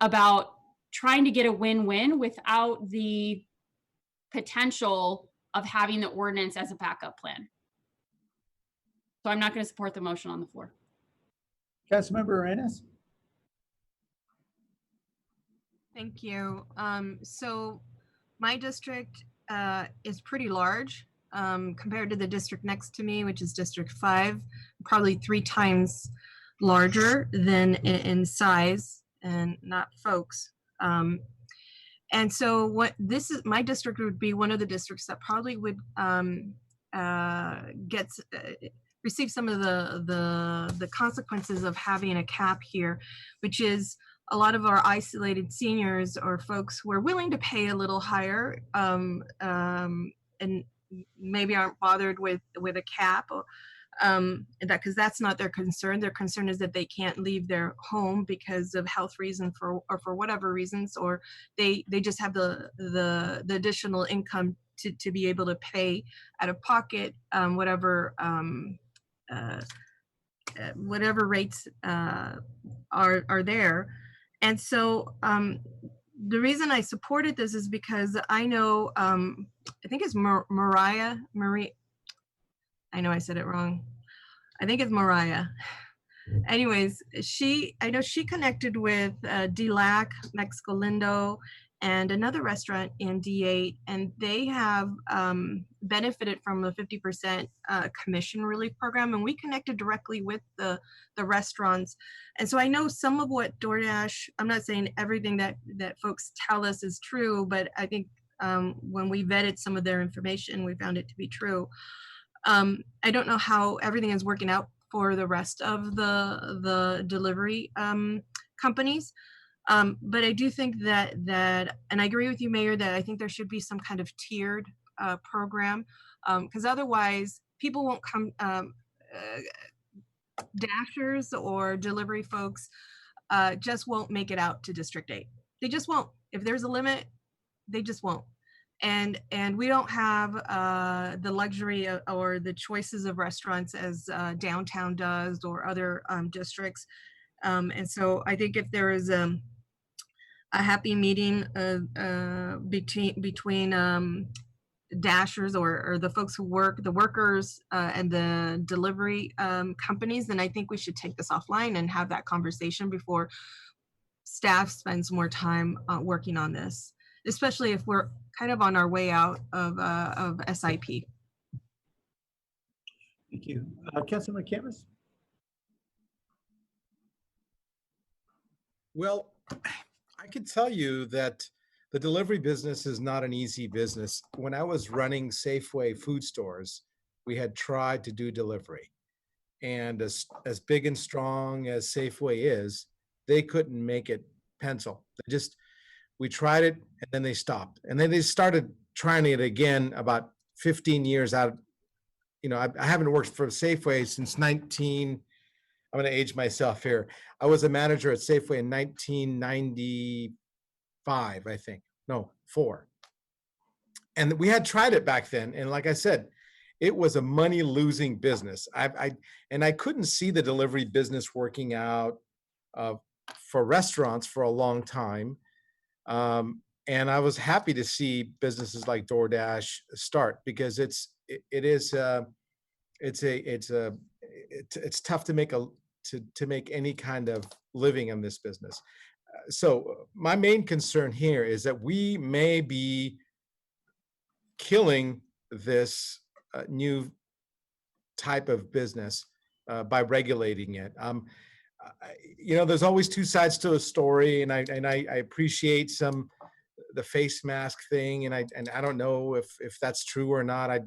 about trying to get a win-win without the potential of having the ordinance as a backup plan. So I'm not going to support the motion on the floor. Councilmember Arenas? Thank you. So my district is pretty large compared to the district next to me, which is District 5, probably 3 times larger than in size and not folks. And so what this is, my district would be one of the districts that probably would receive some of the consequences of having a cap here, which is a lot of our isolated seniors or folks who are willing to pay a little higher and maybe aren't bothered with a cap, because that's not their concern. Their concern is that they can't leave their home because of health reasons or for whatever reasons, or they just have the additional income to be able to pay out of pocket whatever rates are there. And so the reason I supported this is because I know, I think it's Marie. I know I said it wrong. I think it's Mariah. Anyways, I know she connected with DLAC, Mexico Lindo, and another restaurant in D8, and they have benefited from a 50% commission relief program, and we connected directly with the restaurants. And so I know some of what DoorDash, I'm not saying everything that folks tell us is true, but I think when we vetted some of their information, we found it to be true. I don't know how everything is working out for the rest of the delivery companies. But I do think that, and I agree with you, Mayor, that I think there should be some kind of tiered program, because otherwise people won't come, dashers or delivery folks just won't make it out to District 8. They just won't. If there's a limit, they just won't. And we don't have the luxury or the choices of restaurants as downtown does or other districts. And so I think if there is a happy meeting between dashers or the folks who work, the workers and the delivery companies, then I think we should take this offline and have that conversation before staff spends more time working on this, especially if we're kind of on our way out of SIP. Thank you. Councilman Campus? Well, I can tell you that the delivery business is not an easy business. When I was running Safeway food stores, we had tried to do delivery. And as big and strong as Safeway is, they couldn't make it pencil. We tried it and then they stopped. And then they started trying it again about 15 years out. You know, I haven't worked for Safeway since I'm going to age myself here. I was a manager at Safeway in 1995, I think. No, 4. And we had tried it back then. And like I said, it was a money losing business. I couldn't see the delivery business working out for restaurants for a long time. And I was happy to see businesses like DoorDash start because it's tough to make any kind of living in this business. So my main concern here is that we may be killing this new type of business by regulating it. There's always 2 sides to a story, and I appreciate the face mask thing, and I don't know if that's true or not. I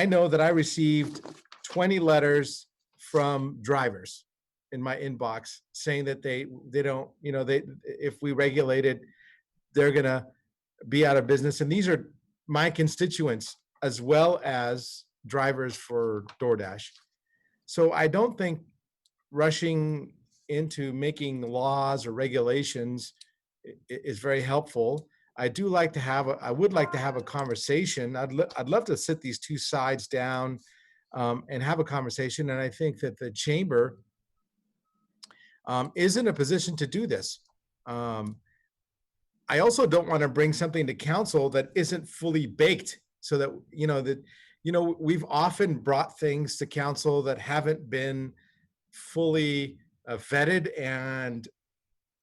know that I received 20 letters from drivers in my inbox saying that they don't, if we regulate it, they're gonna be out of business. And these are my constituents as well as drivers for DoorDash. So I don't think rushing into making laws or regulations is very helpful. I would like to have a conversation. I'd love to sit these two sides down and have a conversation. And I think that the chamber is in a position to do this. I also don't want to bring something to council that isn't fully baked, so that we've often brought things to council that haven't been fully vetted, and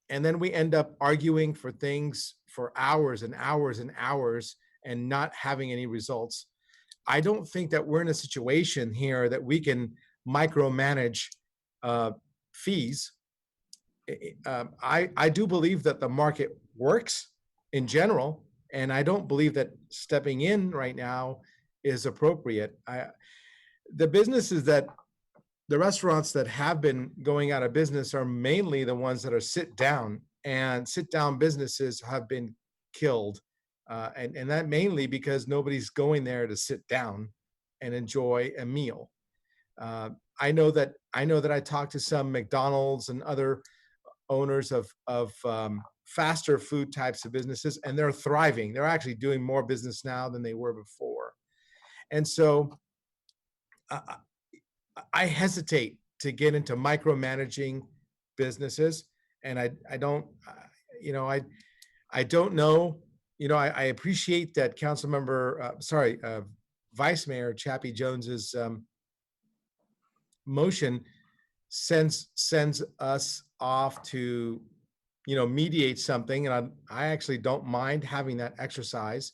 then we end up arguing for things for hours and hours and hours and not having any results. I don't think that we're in a situation here that we can micromanage fees. I do believe that the market works in general, and I don't believe that stepping in right now is appropriate. The restaurants that have been going out of business are mainly the ones that are sit down, and sit down businesses have been killed. And that mainly because nobody's going there to sit down and enjoy a meal. I know that I talked to some McDonald's and other owners of faster food types of businesses, and they're thriving. They're actually doing more business now than they were before. And so I hesitate to get into micromanaging businesses, and I don't know. I appreciate that Vice Mayor Chappie Jones's motion sends us off to mediate something, and I actually don't mind having that exercise.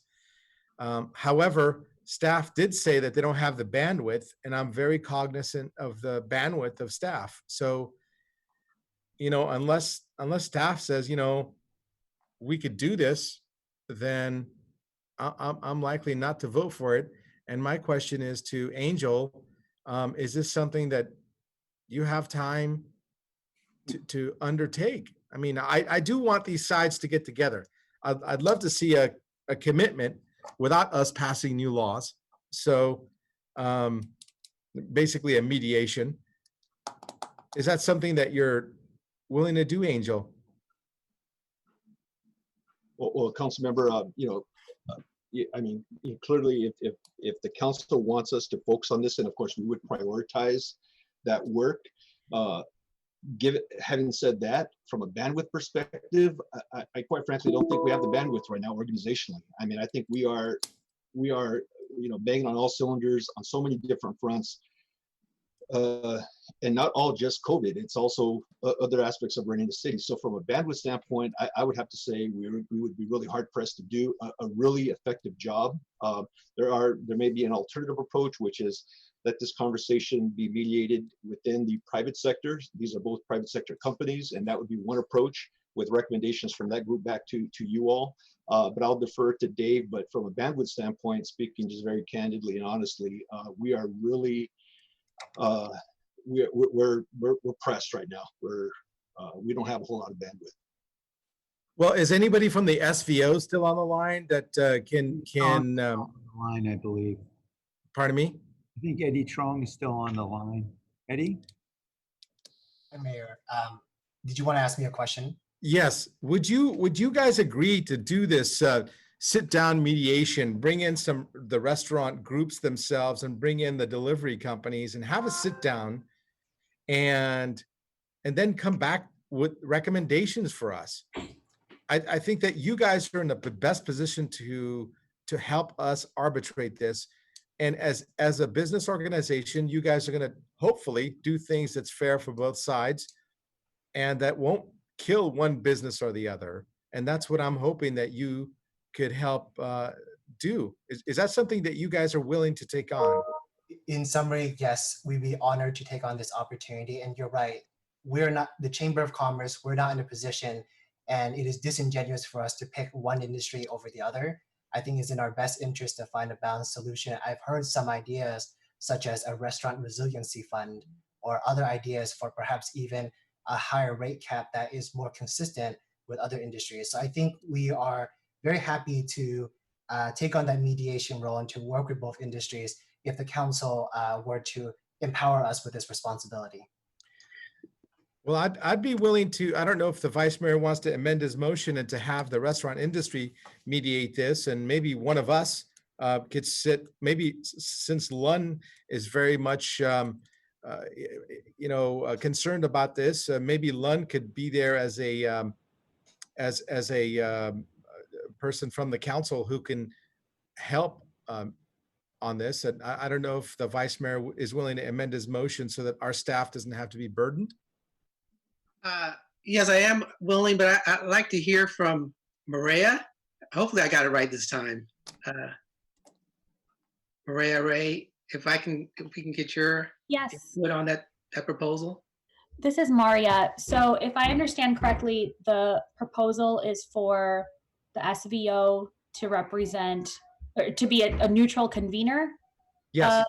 However, staff did say that they don't have the bandwidth, and I'm very cognizant of the bandwidth of staff. So, unless staff says, we could do this, then I'm likely not to vote for it. And my question is to Angel, is this something that you have time to undertake? I mean, I do want these sides to get together. I'd love to see a commitment without us passing new laws. So basically a mediation. Is that something that you're willing to do, Angel? Well, council member, clearly if the council wants us to focus on this, and of course we would prioritize that work. Having said that, from a bandwidth perspective, I quite frankly don't think we have the bandwidth right now organizationally. I mean, I think we are banging on all cylinders on so many different fronts, and not all just COVID. It's also other aspects of running the city. So from a bandwidth standpoint, I would have to say we would be really hard pressed to do a really effective job. There may be an alternative approach, which is let this conversation be mediated within the private sector. These are both private sector companies, and that would be one approach, with recommendations from that group back to you all. But I'll defer to Dave. But from a bandwidth standpoint, speaking just very candidly and honestly, we are really we're pressed right now. We don't have a whole lot of bandwidth. Well, is anybody from the SVO still on the line that can on the line, I believe. Pardon me? I think Eddie Trong is still on the line. Eddie? Hi, Mayor. Did you want to ask me a question? Yes. Would you guys agree to do this sit down mediation, bring in the restaurant groups themselves and bring in the delivery companies and have a sit down and then come back with recommendations for us? I think that you guys are in the best position to help us arbitrate this. And as a business organization, you guys are going to hopefully do things that's fair for both sides and that won't kill one business or the other. And that's what I'm hoping that you could help do. Is that something that you guys are willing to take on? In summary, yes, we'd be honored to take on this opportunity. And you're right, we're not the Chamber of Commerce, we're not in a position, and it is disingenuous for us to pick one industry over the other. I think it's in our best interest to find a balanced solution. I've heard some ideas such as a restaurant resiliency fund or other ideas for perhaps even a higher rate cap that is more consistent with other industries. So I think we are very happy to take on that mediation role and to work with both industries if the council were to empower us with this responsibility. Well, I'd be willing to, I don't know if the vice mayor wants to amend his motion and to have the restaurant industry mediate this, and maybe one of us could sit, maybe since Lund is very much, concerned about this, maybe Lund could be there as a, as a person from the council who can help on this. And I don't know if the vice mayor is willing to amend his motion so that our staff doesn't have to be burdened. Yes, I am willing, but I'd like to hear from Maria. Hopefully I got it right this time. Maria Ray, if we can get your input on that proposal. This is Maria. So if I understand correctly, the proposal is for the SVO to represent, or to be a neutral convener? Yes.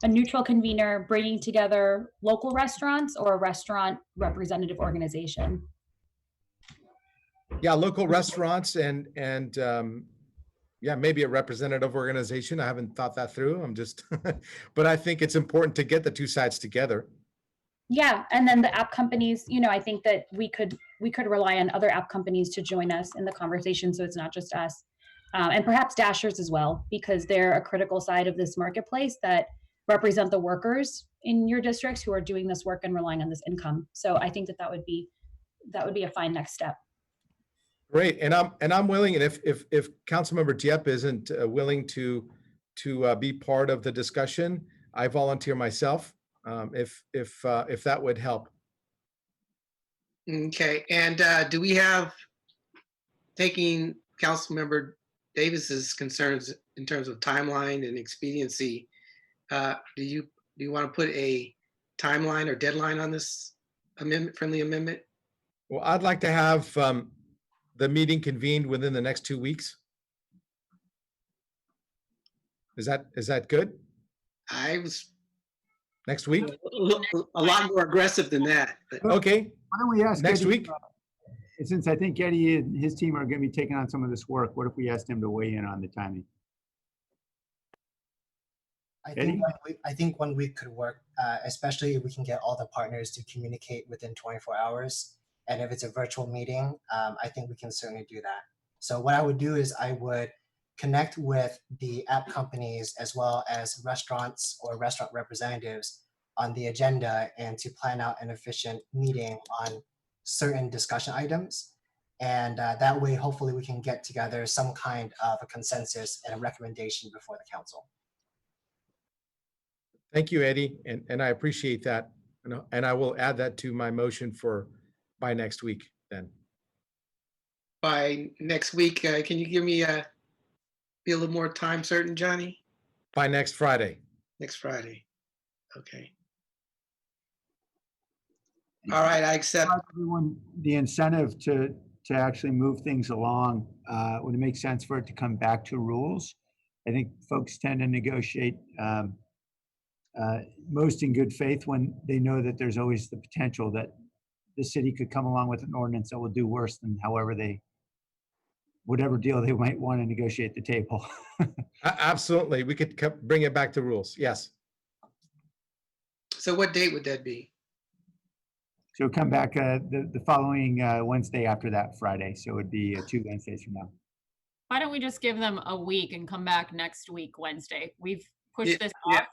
A neutral convener bringing together local restaurants or a restaurant representative organization? Yeah, local restaurants and yeah, maybe a representative organization. I haven't thought that through. I'm just, but I think it's important to get the two sides together. Yeah, and then the app companies, I think that we could rely on other app companies to join us in the conversation, so it's not just us. And perhaps Dashers as well, because they're a critical side of this marketplace that represent the workers in your districts who are doing this work and relying on this income. So I think that would be a fine next step. Great, and I'm willing, and if Councilmember Dieppe isn't willing to be part of the discussion, I volunteer myself. If that would help. Okay, and do we have, taking Councilmember Davis's concerns in terms of timeline and expediency, do you want to put a timeline or deadline on this friendly amendment? Well, I'd like to have the meeting convened within the next 2 weeks. Is that good? I was next week. A lot more aggressive than that. But. Okay. Why don't we ask next Eddie, week? Since I think Eddie and his team are going to be taking on some of this work, what if we asked him to weigh in on the timing? I think 1 week could work, especially if we can get all the partners to communicate within 24 hours. And if it's a virtual meeting, I think we can certainly do that. So what I would do is I would connect with the app companies as well as restaurants or restaurant representatives on the agenda and to plan out an efficient meeting on certain discussion items. And that way, hopefully we can get together some kind of a consensus and a recommendation before the council. Thank you, Eddie, and I appreciate that. And I will add that to my motion for by next week then. By next week, can you give me be a little more time certain, Johnny? By next Friday. Next Friday. Okay. All right, I accept. Everyone the incentive to actually move things along. Would it make sense for it to come back to rules? I think folks tend to negotiate most in good faith when they know that there's always the potential that the city could come along with an ordinance that will do worse than whatever deal they might want to negotiate at the table. Absolutely, we could bring it back to rules, yes. So what date would that be? So come back the following Wednesday after that Friday. So it would be 2 Wednesdays from now. Why don't we just give them a week and come back next week, Wednesday? We've pushed this off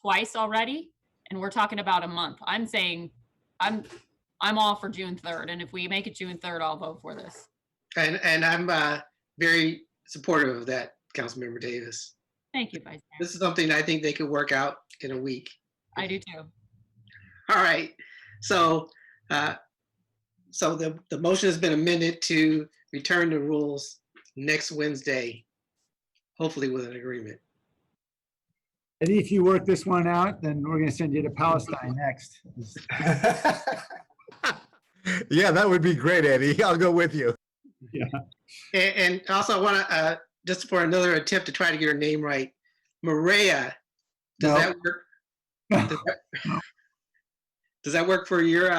twice already, and we're talking about a month. I'm saying I'm all for June 3rd, and if we make it June 3rd, I'll vote for this. And I'm very supportive of that, Councilmember Davis. Thank you, Vice Mayor. This is something I think they could work out in a week. I do too. All right. So, so the motion has been amended to return to rules next Wednesday, hopefully with an agreement. Eddie, if you work this one out, then we're going to send you to Palestine next. Yeah, that would be great, Eddie. I'll go with you. Yeah. And also I want to, just for another attempt to try to get her name right, Maria, does that work? Does that work for your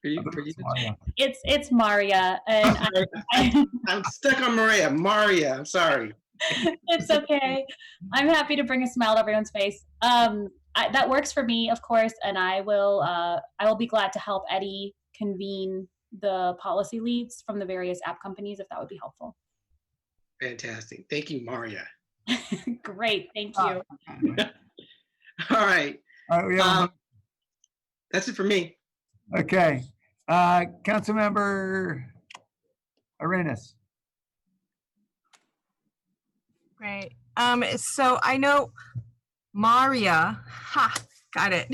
It's Maria, and I'm stuck on Maria. Maria, I'm sorry. it's okay. I'm happy to bring a smile to everyone's face. That works for me, of course, and I will be glad to help Eddie convene the policy leads from the various app companies if that would be helpful. Fantastic. Thank you, Maria. Great. Thank you. All right. That's it for me. Okay. Councilmember Arenas. Great. So I know Maria, got it.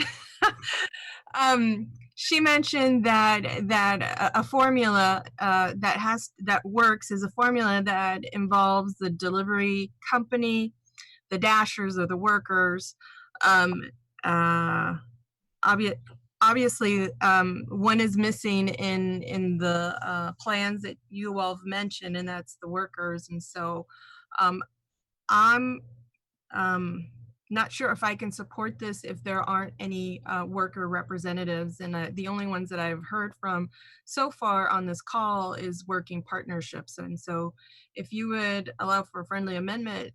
She mentioned that a formula that works is a formula that involves the delivery company, the dashers or the workers. Obviously, one is missing in the plans that you all have mentioned, and that's the workers. And so I'm not sure if I can support this if there aren't any worker representatives. And the only ones that I've heard from so far on this call is working partnerships. And so if you would allow for a friendly amendment,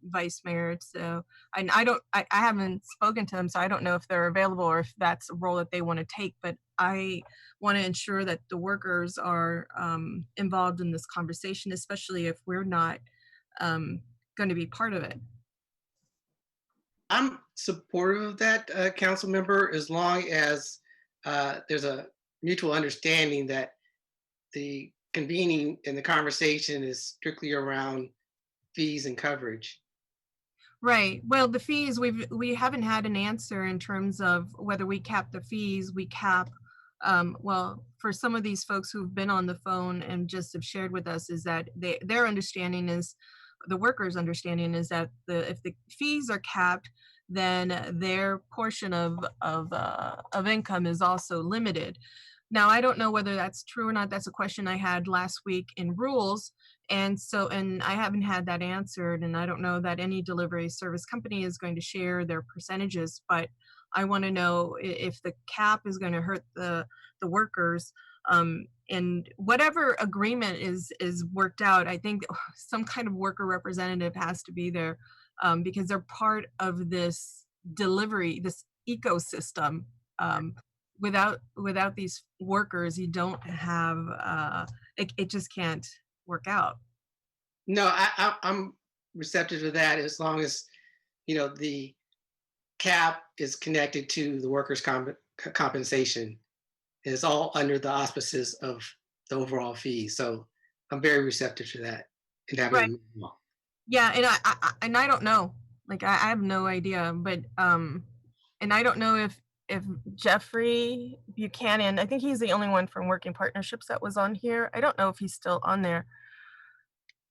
Vice Mayor, so I haven't spoken to them, so I don't know if they're available or if that's a role that they want to take, but I want to ensure that the workers are involved in this conversation, especially if we're not going to be part of it. I'm supportive of that, council member, as long as there's a mutual understanding that the convening and the conversation is strictly around fees and coverage. Right. Well, the fees, we haven't had an answer in terms of whether we cap the fees. We cap, well, for some of these folks who've been on the phone and just have shared with us, is that their understanding is, the workers' understanding is that if the fees are capped, then their portion of income is also limited. Now, I don't know whether that's true or not. That's a question I had last week in rules. And I haven't had that answered. And I don't know that any delivery service company is going to share their percentages, but I want to know if the cap is going to hurt the workers. And whatever agreement is worked out, I think some kind of worker representative has to be there, because they're part of this delivery, this ecosystem. Without these workers, you don't have, it just can't work out. No, I'm receptive to that, as long as, the cap is connected to the workers' compensation. It's all under the auspices of the overall fee. So I'm very receptive to that. And having right. Yeah, and I don't know. Like I have no idea, but and I don't know if Jeffery Buchanan, I think he's the only one from Working Partnerships that was on here. I don't know if he's still on there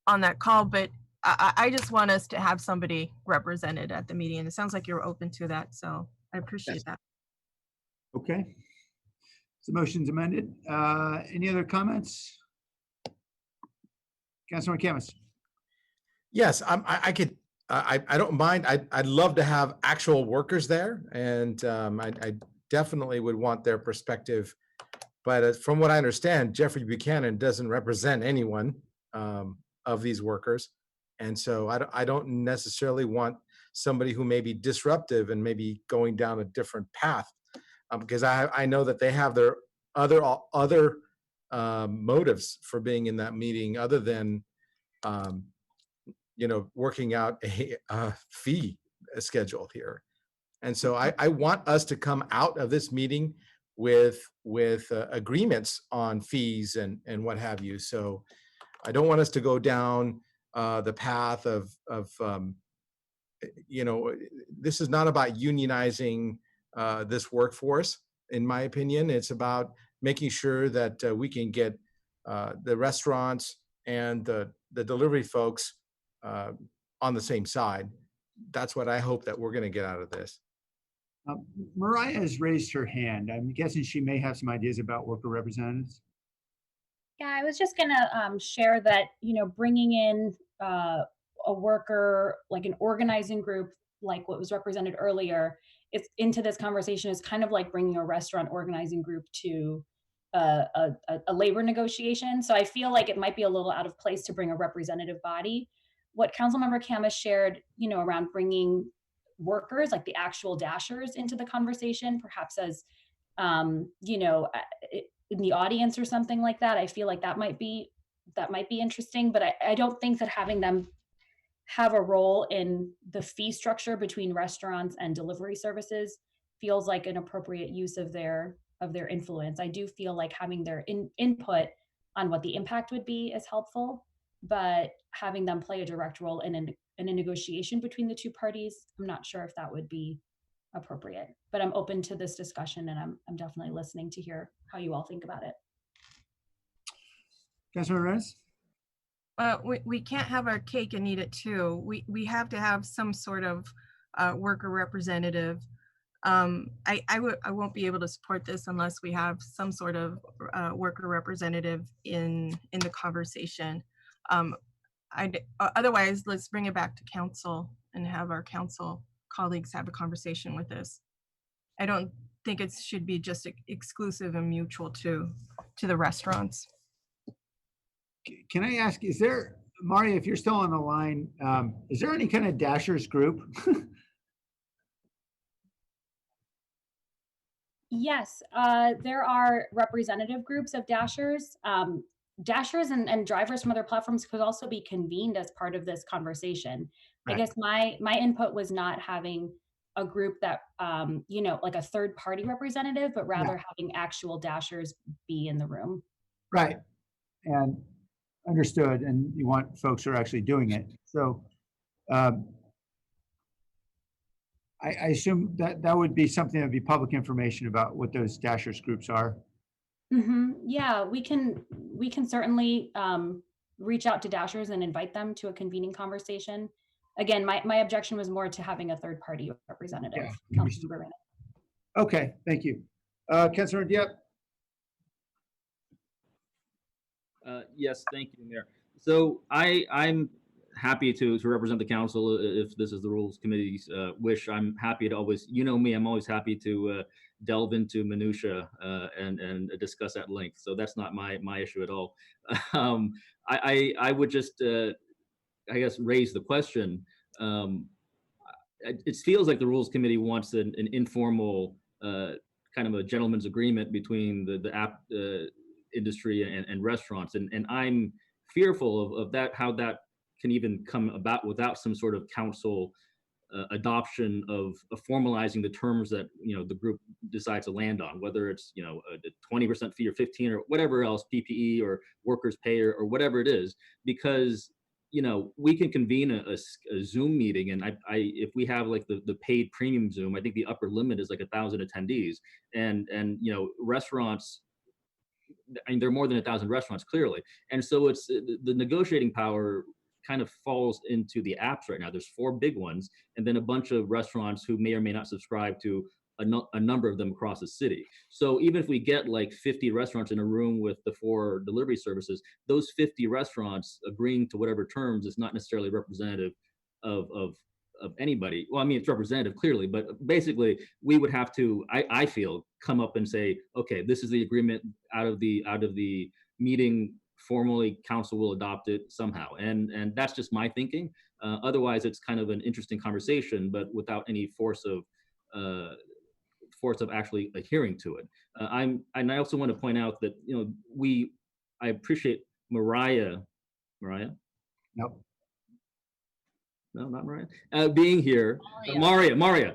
on that call, but I just want us to have somebody represented at the meeting. And it sounds like you're open to that, so I appreciate that. Okay. So motion's amended. Any other comments? Councilor Camus. Yes, I don't mind. I'd love to have actual workers there, and I definitely would want their perspective. But from what I understand, Jeffery Buchanan doesn't represent anyone of these workers, and so I don't necessarily want somebody who may be disruptive and maybe going down a different path, because I know that they have their other motives for being in that meeting other than working out a fee schedule here. And so I want us to come out of this meeting with agreements on fees and what have you. So I don't want us to go down the path of this is not about unionizing this workforce. In my opinion, it's about making sure that we can get the restaurants and the delivery folks on the same side. That's what I hope that we're going to get out of this. Mariah has raised her hand. I'm guessing she may have some ideas about worker representatives. Yeah, I was just gonna share that, bringing in a worker, like an organizing group, like what was represented earlier, it's into this conversation is kind of like bringing a restaurant organizing group to a labor negotiation. So I feel like it might be a little out of place to bring a representative body. What Councilmember Camus shared, around bringing workers, like the actual dashers, into the conversation, perhaps as, in the audience or something like that. I feel like that might be interesting, but I don't think that having them have a role in the fee structure between restaurants and delivery services feels like an appropriate use of their influence. I do feel like having their input on what the impact would be is helpful, but having them play a direct role in a negotiation between the two parties, I'm not sure if that would be appropriate. But I'm open to this discussion, and I'm definitely listening to hear how you all think about it. Councilor Renz? We can't have our cake and eat it too. We have to have some sort of worker representative. I won't be able to support this unless we have some sort of worker representative in the conversation. Otherwise, let's bring it back to council and have our council colleagues have a conversation with us. I don't think it should be just exclusive and mutual to the restaurants. Can I ask, is there, Maria, if you're still on the line, is there any kind of dashers group? Yes, there are representative groups of dashers. Dashers and drivers from other platforms could also be convened as part of this conversation. Right. I guess my input was not having a group that, like a third party representative, but rather having actual dashers be in the room. Right. And understood. And you want folks who are actually doing it. So I assume that would be something that would be public information about what those dashers groups are. Yeah, we can certainly reach out to dashers and invite them to a convening conversation. Again, my objection was more to having a third party representative. Yeah. Okay, thank you. Councilor Diep? Yes, thank you, Mayor. So I'm happy to represent the council if this is the Rules Committee's wish. I'm happy to always, me, I'm always happy to delve into minutia and discuss at length. So that's not my issue at all. I would just, I guess, raise the question. It feels like the Rules Committee wants an informal kind of a gentleman's agreement between the app industry and restaurants. And I'm fearful of that, how that can even come about without some sort of council adoption of formalizing the terms that the group decides to land on, whether it's a 20% fee or 15 or whatever else, PPE or workers' pay or whatever it is, because we can convene a Zoom meeting, and I if we have like the paid premium Zoom, I think the upper limit is like 1,000 attendees, and restaurants. I mean, there are more than 1,000 restaurants, clearly. And so it's the negotiating power kind of falls into the apps right now. There's 4 big ones, and then a bunch of restaurants who may or may not subscribe to a number of them across the city. So even if we get like 50 restaurants in a room with the 4 delivery services, those 50 restaurants agreeing to whatever terms is not necessarily representative of anybody. Well, I mean, it's representative clearly, but basically we would have to, I feel, come up and say, okay, this is the agreement out of the meeting. Formally, council will adopt it somehow, and that's just my thinking. Otherwise, it's kind of an interesting conversation, but without any force of actually adhering to it. And I also want to point out that I appreciate Mariah. Nope. No, not Mariah. Being here, Maria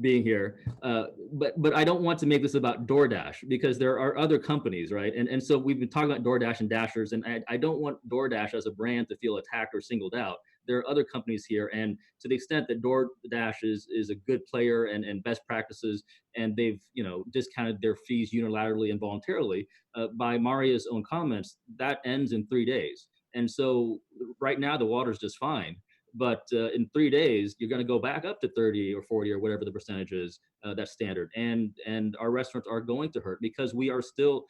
being here. But I don't want to make this about DoorDash, because there are other companies, right? And so we've been talking about DoorDash and Dashers, and I don't want DoorDash as a brand to feel attacked or singled out. There are other companies here, and to the extent that DoorDash is a good player and best practices, and they've discounted their fees unilaterally and voluntarily, by Maria's own comments, that ends in 3 days. And so right now the water's just fine. But in 3 days, you're going to go back up to 30 or 40 or whatever the percentage is, that's standard. And our restaurants are going to hurt, because we don't know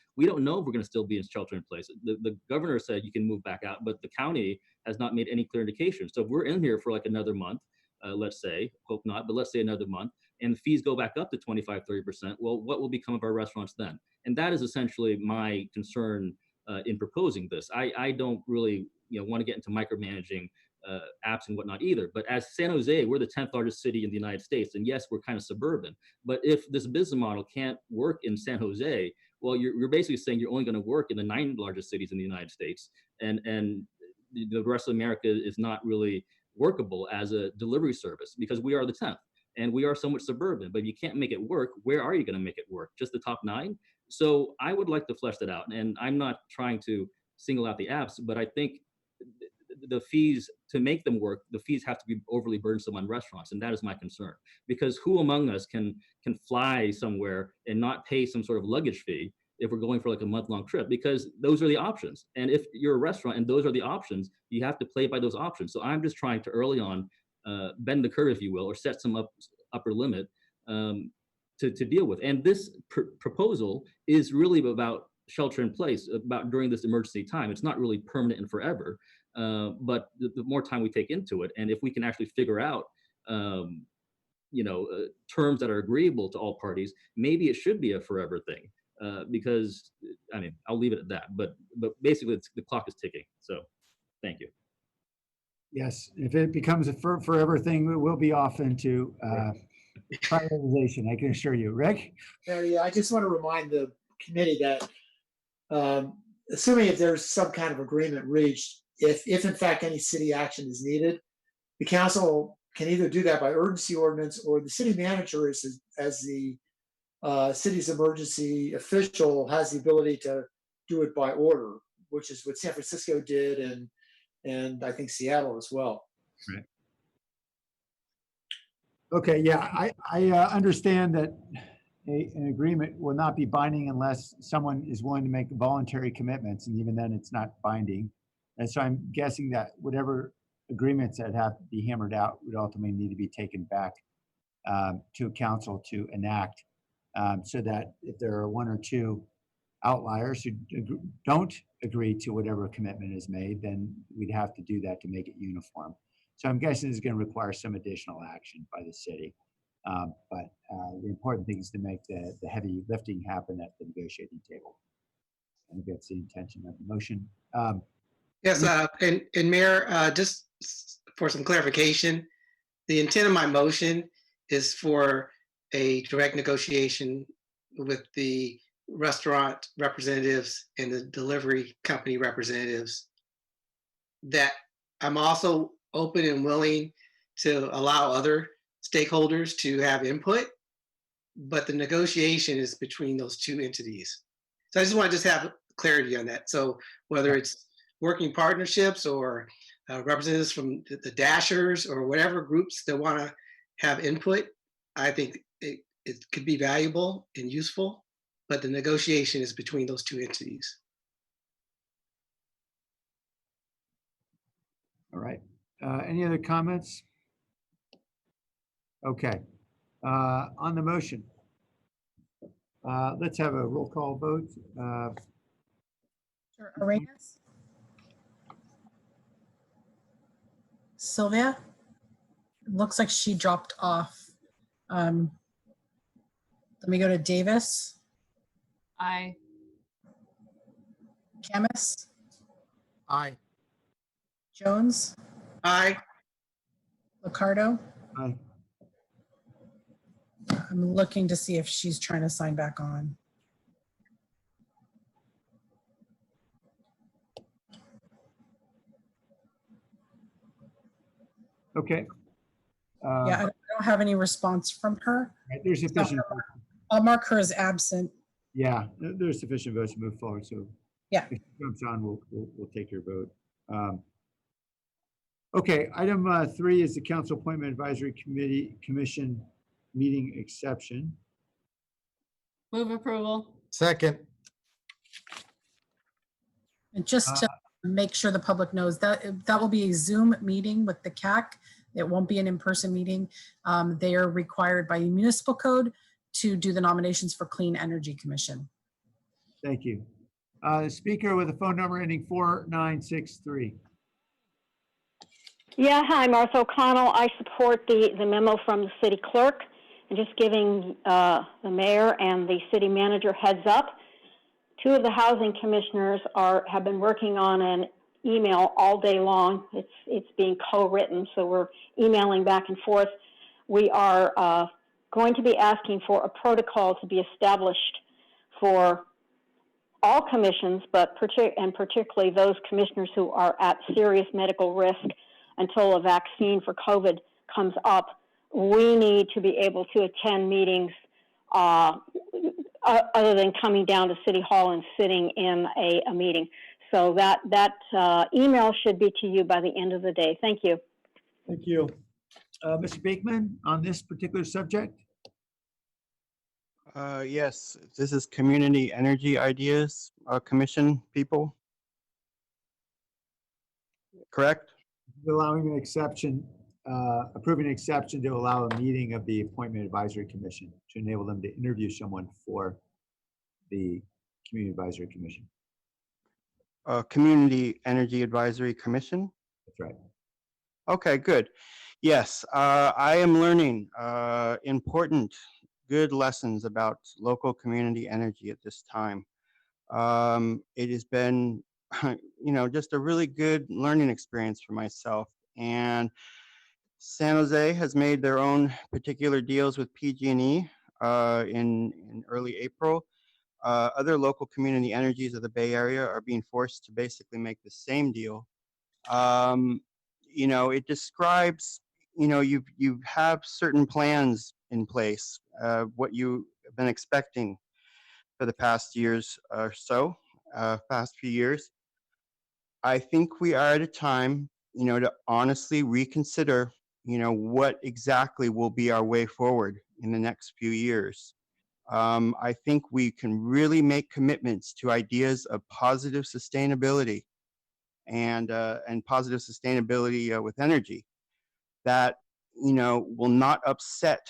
if we're going to still be in shelter in place. The governor said you can move back out, but the county has not made any clear indication. So if we're in here for like another month, let's say, hope not, but let's say another month, and fees go back up to 25, 30%, well, what will become of our restaurants then? And that is essentially my concern in proposing this. I don't really want to get into micromanaging apps and whatnot either. But as San Jose, we're the 10th largest city in the United States. And yes, we're kind of suburban. But if this business model can't work in San Jose, well, you're basically saying you're only going to work in the 9 largest cities in the United States. And the rest of America is not really workable as a delivery service because we are the 10th. And we are somewhat suburban, but if you can't make it work, where are you going to make it work? Just the top 9? So I would like to flesh that out. And I'm not trying to single out the apps, but I think the fees, to make them work, the fees have to be overly burdensome on restaurants. And that is my concern. Because who among us can fly somewhere and not pay some sort of luggage fee if we're going for like a month-long trip? Because those are the options. And if you're a restaurant and those are the options, you have to play by those options. So I'm just trying to early on bend the curve, if you will, or set some upper limit to deal with. And this proposal is really about shelter in place, about during this emergency time. It's not really permanent and forever, but the more time we take into it, and if we can actually figure out terms that are agreeable to all parties, maybe it should be a forever thing. Because I mean, I'll leave it at that. But basically, the clock is ticking. So, thank you. Yes, if it becomes a forever thing, it will be off into prioritization, I can assure you. Rick? Yeah, I just want to remind the committee that assuming if there's some kind of agreement reached, if in fact any city action is needed, the council can either do that by urgency ordinance, or the city manager as the city's emergency official has the ability to do it by order, which is what San Francisco did and I think Seattle as well. Right. Okay, yeah, I understand that an agreement will not be binding unless someone is willing to make voluntary commitments, and even then it's not binding. And so I'm guessing that whatever agreements that have to be hammered out would ultimately need to be taken back to council to enact, so that if there are 1 or 2 outliers who don't agree to whatever commitment is made, then we'd have to do that to make it uniform. So I'm guessing it's going to require some additional action by the city. But the important thing is to make the heavy lifting happen at the negotiating table. I think that's the intention of the motion. Yes, and Mayor, just for some clarification, the intent of my motion is for a direct negotiation with the restaurant representatives and the delivery company representatives. That I'm also open and willing to allow other stakeholders to have input, but the negotiation is between those 2 entities. So I just want to have clarity on that. So whether it's working partnerships or representatives from the Dashers or whatever groups that want to have input, I think it could be valuable and useful, but the negotiation is between those 2 entities. All right. Any other comments? Okay. On the motion, let's have a roll call vote. Sure. Arenas? Sylvia? Looks like she dropped off. Let me go to Davis. Aye. Camus? Aye. Jones? Aye. Ricardo? Aye. I'm looking to see if she's trying to sign back on. Okay. Yeah, I don't have any response from her. Right, there's sufficient. I'll mark her as absent. Yeah, there's sufficient votes to move forward. So yeah, if she comes on, we'll take your vote. Okay, item 3 is the Council Appointment Advisory Commission meeting exception. Move approval. Second. and just to make sure the public knows that that will be a Zoom meeting with the CAC. It won't be an in-person meeting. They are required by municipal code to do the nominations for Clean Energy Commission. Thank you. Speaker with a phone number ending 4963. Yeah, hi, Martha O'Connell. I support the memo from the city clerk. and just giving the mayor and the city manager heads up. Two of the housing commissioners have been working on an email all day long. It's being co-written, so we're emailing back and forth. We are going to be asking for a protocol to be established for all commissions, but particularly those commissioners who are at serious medical risk until a vaccine for COVID comes up. We need to be able to attend meetings other than coming down to City Hall and sitting in a meeting. So that email should be to you by the end of the day. Thank you. Thank you. Mr. Beekman, on this particular subject? Yes, this is Community Energy Ideas Commission people. Correct? Allowing an exception, approving an exception to allow a meeting of the Appointment Advisory Commission to enable them to interview someone for the Community Advisory Commission. Community Energy Advisory Commission. That's right. Okay, good. Yes, I am learning important, good lessons about local community energy at this time. It has been, just a really good learning experience for myself. And San Jose has made their own particular deals with PG&E in early April. Other local community energies of the Bay Area are being forced to basically make the same deal. It describes, you have certain plans in place, what you have been expecting for the past years or so, past few years. I think we are at a time, to honestly reconsider, what exactly will be our way forward in the next few years. I think we can really make commitments to ideas of positive sustainability and positive sustainability with energy that will not upset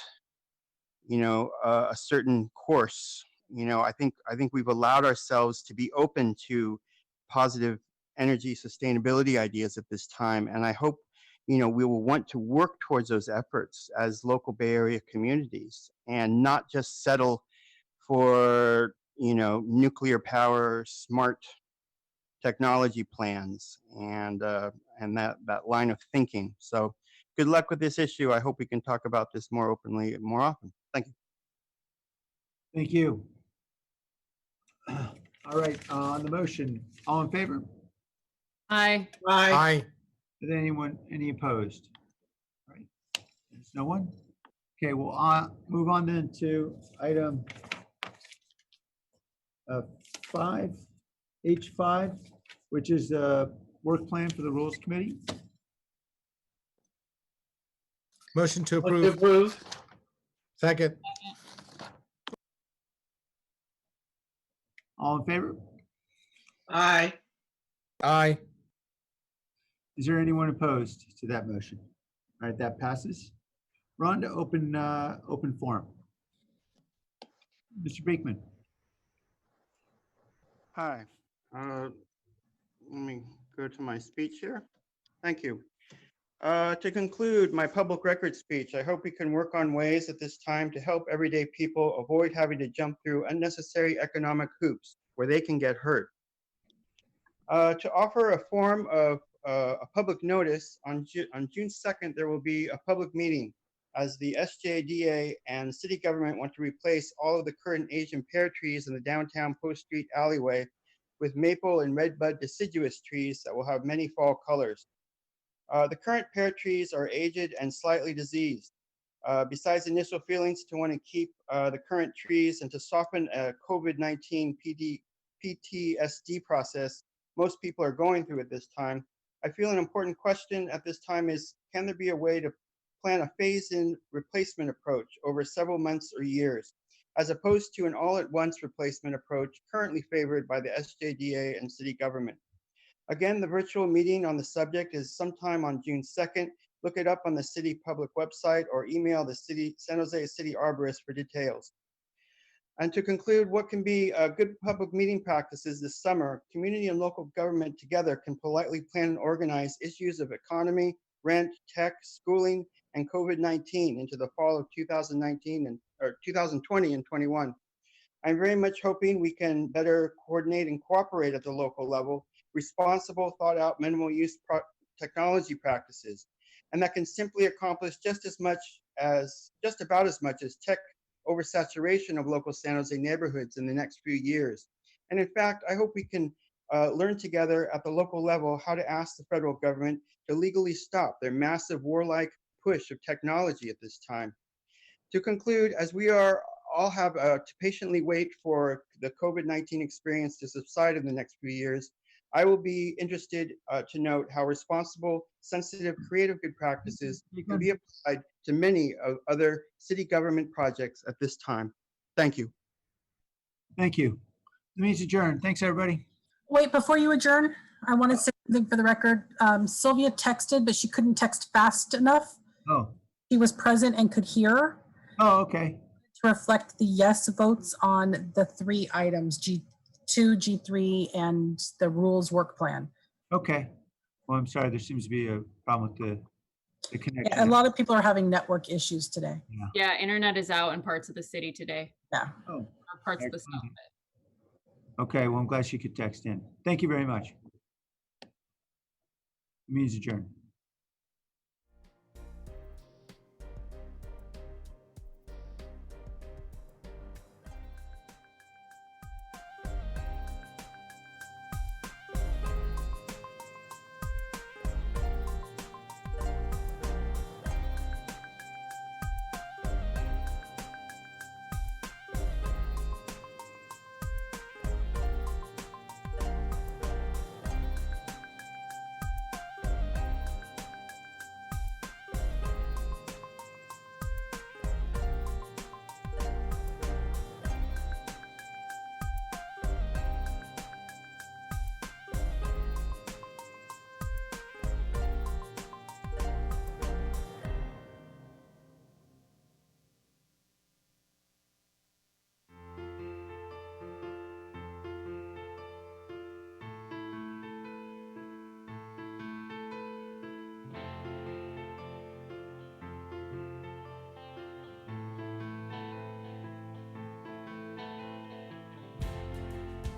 a certain course. I think we've allowed ourselves to be open to positive energy sustainability ideas at this time, and I hope we will want to work towards those efforts as local Bay Area communities and not just settle for nuclear power, smart technology plans, and that line of thinking. So good luck with this issue. I hope we can talk about this more openly more often. Thank you. Thank you. All right, on the motion, all in favor? Aye. Aye. Is any opposed? All right, there's no one. Okay, we'll move on then to item 5, H5, which is the work plan for the Rules Committee. Motion to Motion to approve. approve. Second. All in favor? Aye. Aye. Is there anyone opposed to that motion? All right, that passes. We're on to open forum. Mr. Beekman. Hi. Let me go to my speech here. Thank you. To conclude my public record speech, I hope we can work on ways at this time to help everyday people avoid having to jump through unnecessary economic hoops where they can get hurt. To offer a form of a public notice, on June 2nd, there will be a public meeting as the SJDA and city government want to replace all of the current Asian pear trees in the downtown Post Street alleyway with maple and redbud deciduous trees that will have many fall colors. The current pear trees are aged and slightly diseased. Besides initial feelings to want to keep the current trees and to soften a COVID-19 PTSD process most people are going through at this time, I feel an important question at this time is, can there be a way to plan a phase-in replacement approach over several months or years, as opposed to an all-at-once replacement approach currently favored by the SJDA and city government? Again, the virtual meeting on the subject is sometime on June 2nd. Look it up on the city public website or email the San Jose City Arborist for details. And to conclude, what can be good public meeting practices this summer, community and local government together can politely plan and organize issues of economy, rent, tech, schooling, and COVID-19 into the fall of 2019 or 2020 and 21. I'm very much hoping we can better coordinate and cooperate at the local level, responsible, thought out, minimal use technology practices, and that can simply accomplish just about as much as tech oversaturation of local San Jose neighborhoods in the next few years. And in fact, I hope we can learn together at the local level how to ask the federal government to legally stop their massive warlike push of technology at this time. To conclude, as we all have to patiently wait for the COVID-19 experience to subside in the next few years, I will be interested to note how responsible, sensitive, creative good practices can be applied to many of other city government projects at this time. Thank you. Thank you. The meeting's adjourned. Thanks, everybody. Wait, before you adjourn, I want to say something for the record. Sylvia texted, but she couldn't text fast enough. Oh. She was present and could hear. Oh, okay. To reflect the yes votes on the 3 items, G2, G3, and the rules work plan. Okay. Well, I'm sorry. There seems to be a problem with the connection. Yeah, a lot of people are having network issues today. Yeah, internet is out in parts of the city today. Yeah. Oh. Or parts of the south. Okay. Well, I'm glad she could text in. Thank you very much. Meeting's adjourned.